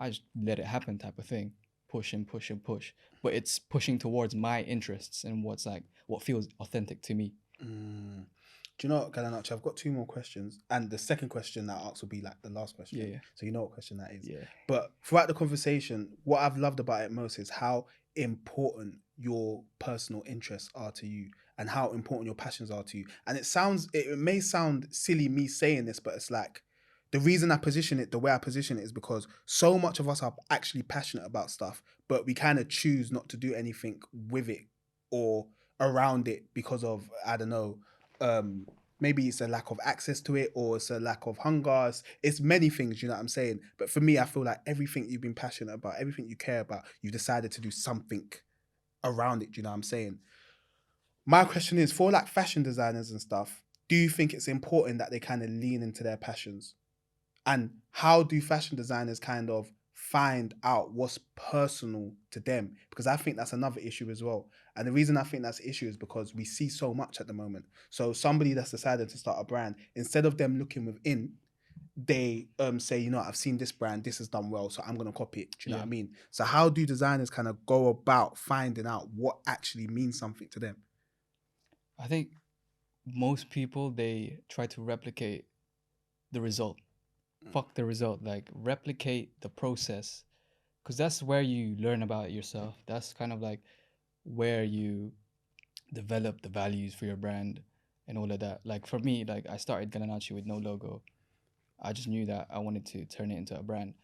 I just let it happen type of thing. Push and push and push. But it's pushing towards my interests and what's like what feels authentic to me. Do you know what, Galanacci? I've got 2 more questions, and the second question that I ask will be like the last question. Yeah. So you know what question that is. Yeah. But throughout the conversation, what I've loved about it most is how important your personal interests are to you and how important your passions are to you. And it may sound silly me saying this, but it's like the reason I position it the way I position it is because so much of us are actually passionate about stuff, but we kind of choose not to do anything with it or around it because of, I don't know, maybe it's a lack of access to it or it's a lack of hunger. It's many things, you know what I'm saying? But for me, I feel like everything you've been passionate about, everything you care about, you've decided to do something around it, do you know what I'm saying? My question is, for like fashion designers and stuff, do you think it's important that they kind of lean into their passions? And how do fashion designers kind of find out what's personal to them? Because I think that's another issue as well. And the reason I think that's an issue is because we see so much at the moment. So somebody that's decided to start a brand, instead of them looking within, they say, you know, I've seen this brand, this has done well, so I'm gonna copy it. Do you know what I mean? So how do designers kind of go about finding out what actually means something to them? I think most people, they try to replicate the result. Fuck the result. Like, replicate the process, because that's where you learn about yourself. That's kind of like where you develop the values for your brand and all of that. Like for me, like I started Galanacci with no logo. I just knew that I wanted to turn it into a brand,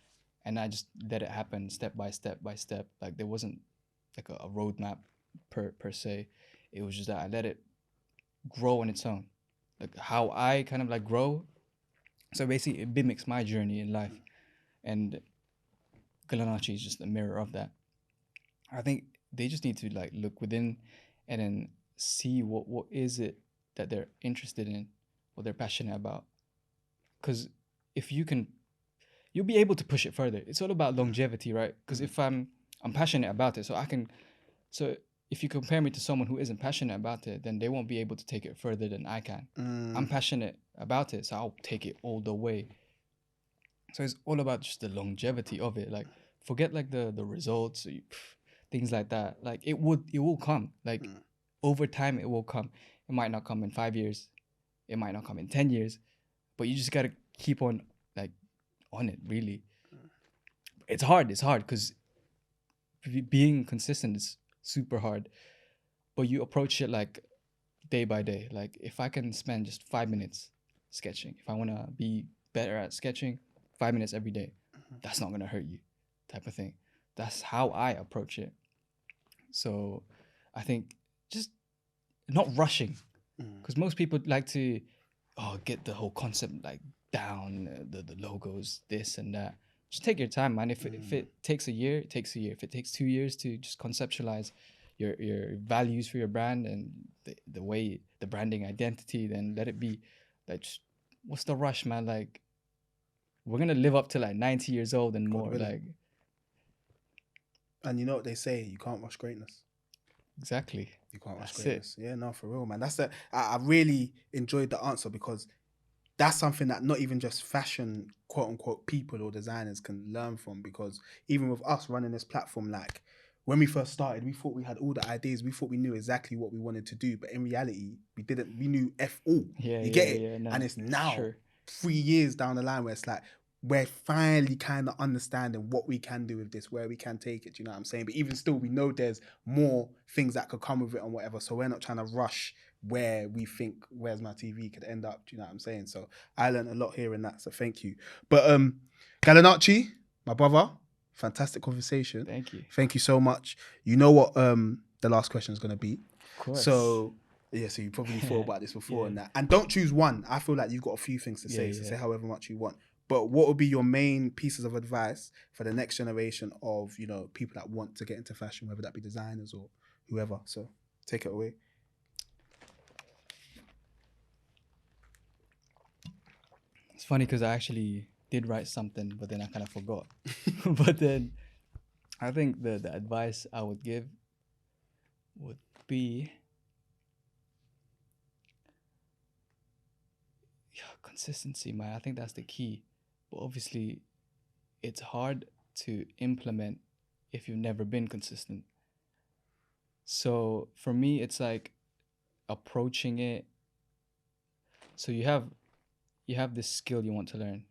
and I just let it happen step by step by step. Like there wasn't like a roadmap per se. It was just that I let it grow on its own, like how I kind of like grow. So basically, it mimics my journey in life, and Galanacci is just a mirror of that. I think they just need to like look within, and then see what is it that they're interested in, what they're passionate about. Because if you can, you'll be able to push it further. It's all about longevity, right? Because if I'm passionate about it, so I can. So if you compare me to someone who isn't passionate about it, then they won't be able to take it further than I can. I'm passionate about it, so I'll take it all the way. So it's all about just the longevity of it. Like forget like the results, things like that. Like it will come. Like over time, it will come. It might not come in 5 years. It might not come in 10 years, but you just gotta keep on like on it. Really, it's hard. It's hard because being consistent is super hard. But you approach it like day by day. Like if I can spend just 5 minutes sketching, if I wanna be better at sketching, 5 minutes every day, that's not gonna hurt you, type of thing. That's how I approach it. So I think just not rushing, because most people like to get the whole concept like down, the logos, this and that. Just take your time, man. If it takes a year, it takes a year. If it takes 2 years to just conceptualize your values for your brand and the way the branding identity, then let it be. Like, just, what's the rush, man? Like, we're gonna live up to like 90 years old and more. Like, and you know what they say, you can't rush greatness. Exactly. You can't rush greatness. Yeah, no, for real, man. I really enjoyed the answer because that's something that not even just fashion, quote unquote, people or designers can learn from. Because even with us running this platform, like when we first started, we thought we had all the ideas. We thought we knew exactly what we wanted to do, but in reality, we didn't. We knew F all. You get it? Yeah, no, and it's now 3 years down the line where it's like we're finally kind of understanding what we can do with this, where we can take it. Do you know what I'm saying? But even still, we know there's more things that could come with it and whatever. So we're not trying to rush where we think Where's My TV could end up. Do you know what I'm saying? So I learned a lot here in that. So thank you. But Galanacci, my brother, fantastic conversation. Thank you. Thank you so much. You know what the last question is going to be. Of course. So yeah, so you probably thought about this before and that. And don't choose one. I feel like you've got a few things to say. So say however much you want. But what would be your main pieces of advice for the next generation of, you know, people that want to get into fashion, whether that be designers or whoever? So take it away. It's funny because I actually did write something, but then I kind of forgot. But then I think the advice I would give would be consistency, man. I think that's the key. But obviously, it's hard to implement if you've never been consistent. So for me, it's like approaching it. So you have this skill you want to learn.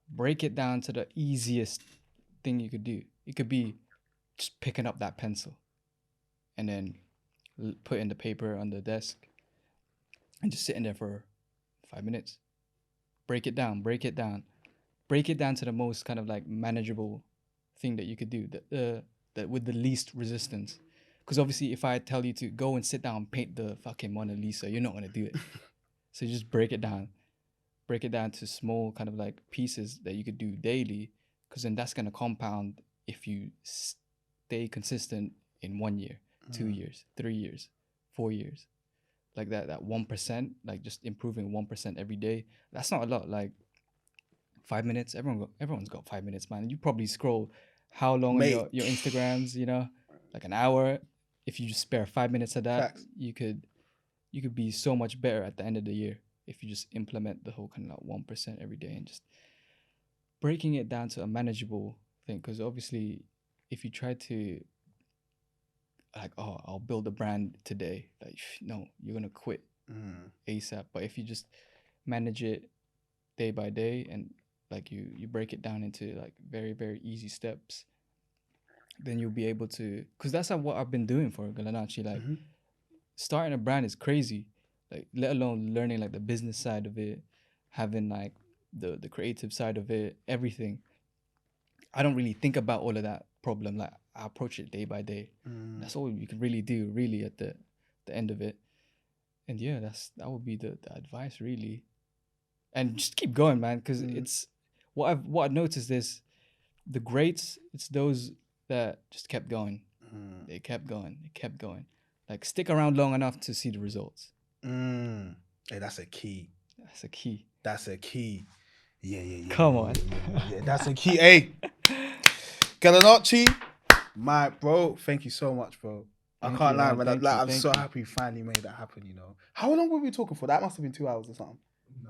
Break it down to the easiest thing you could do. It could be just picking up that pencil and then put in the paper on the desk and just sitting there for 5 minutes. Break it down to the most kind of like manageable thing that you could do, that with the least resistance. Because obviously if I tell you to go and sit down and paint the fucking Mona Lisa, you're not going to do it. So you just break it down to small kind of like pieces that you could do daily, because then that's going to compound if you stay consistent in 1 year, 2 years, 3 years, 4 years. Like that 1%, like just improving 1% every day. That's not a lot. Like 5 minutes, everyone's got 5 minutes, man. You probably scroll how long on your Instagrams, you know, like an hour. If you just spare 5 minutes of that, facts, you could be so much better at the end of the year if you just implement the whole kind of like 1% every day and just breaking it down to a manageable thing. Because obviously, if you try to like, oh, I'll build a brand today, like, no, you're gonna quit ASAP. But if you just manage it day by day and like you break it down into like very, very easy steps, then you'll be able to, because that's what I've been doing for Galanacci. Like starting a brand is crazy, like let alone learning like the business side of it, having like the creative side of it, everything. I don't really think about all of that problem. Like I approach it day by day. That's all you can really do, really, at the end of it. And yeah, that would be the advice, really. And just keep going, man, because it's what I've noticed is the greats. It's those that just kept going. They kept going. Like stick around long enough to see the results. Hey, that's a key. Yeah. Come on. Yeah, that's a key. Hey, Galanacci, my bro, thank you so much, bro. I can't lie, man. I'm so happy we finally made that happen, you know. How long were we talking for? That must have been 2 hours or something. No.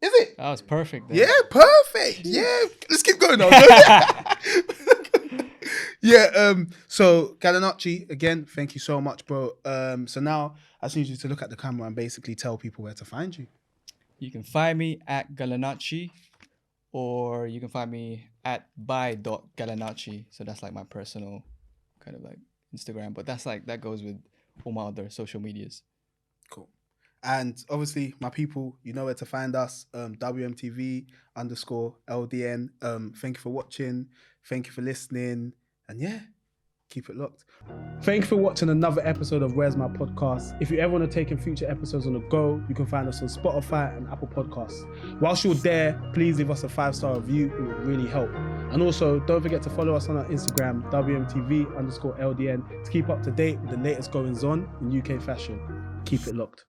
Is it? That was perfect. Then. Yeah, perfect. Yeah, let's keep going now. Yeah, so Galanacci, again, thank you so much, bro. So now I just need you to look at the camera and basically tell people where to find you. You can find me at Galanacci, or you can find me at by.galanacci. So that's like my personal kind of like Instagram, but that's like, that goes with all my other social medias. Cool. And obviously, my people, you know where to find us, WMTV_LDN. Thank you for watching. Thank you for listening. And yeah, keep it locked. Thank you for watching another episode of Where's My Podcast. If you ever want to take in future episodes on the go, you can find us on Spotify and Apple Podcasts. Whilst you're there, please leave us a 5-star review. It would really help. And also, don't forget to follow us on our Instagram, WMTV_LDN, to keep up to date with the latest goings on in UK fashion. Keep it locked.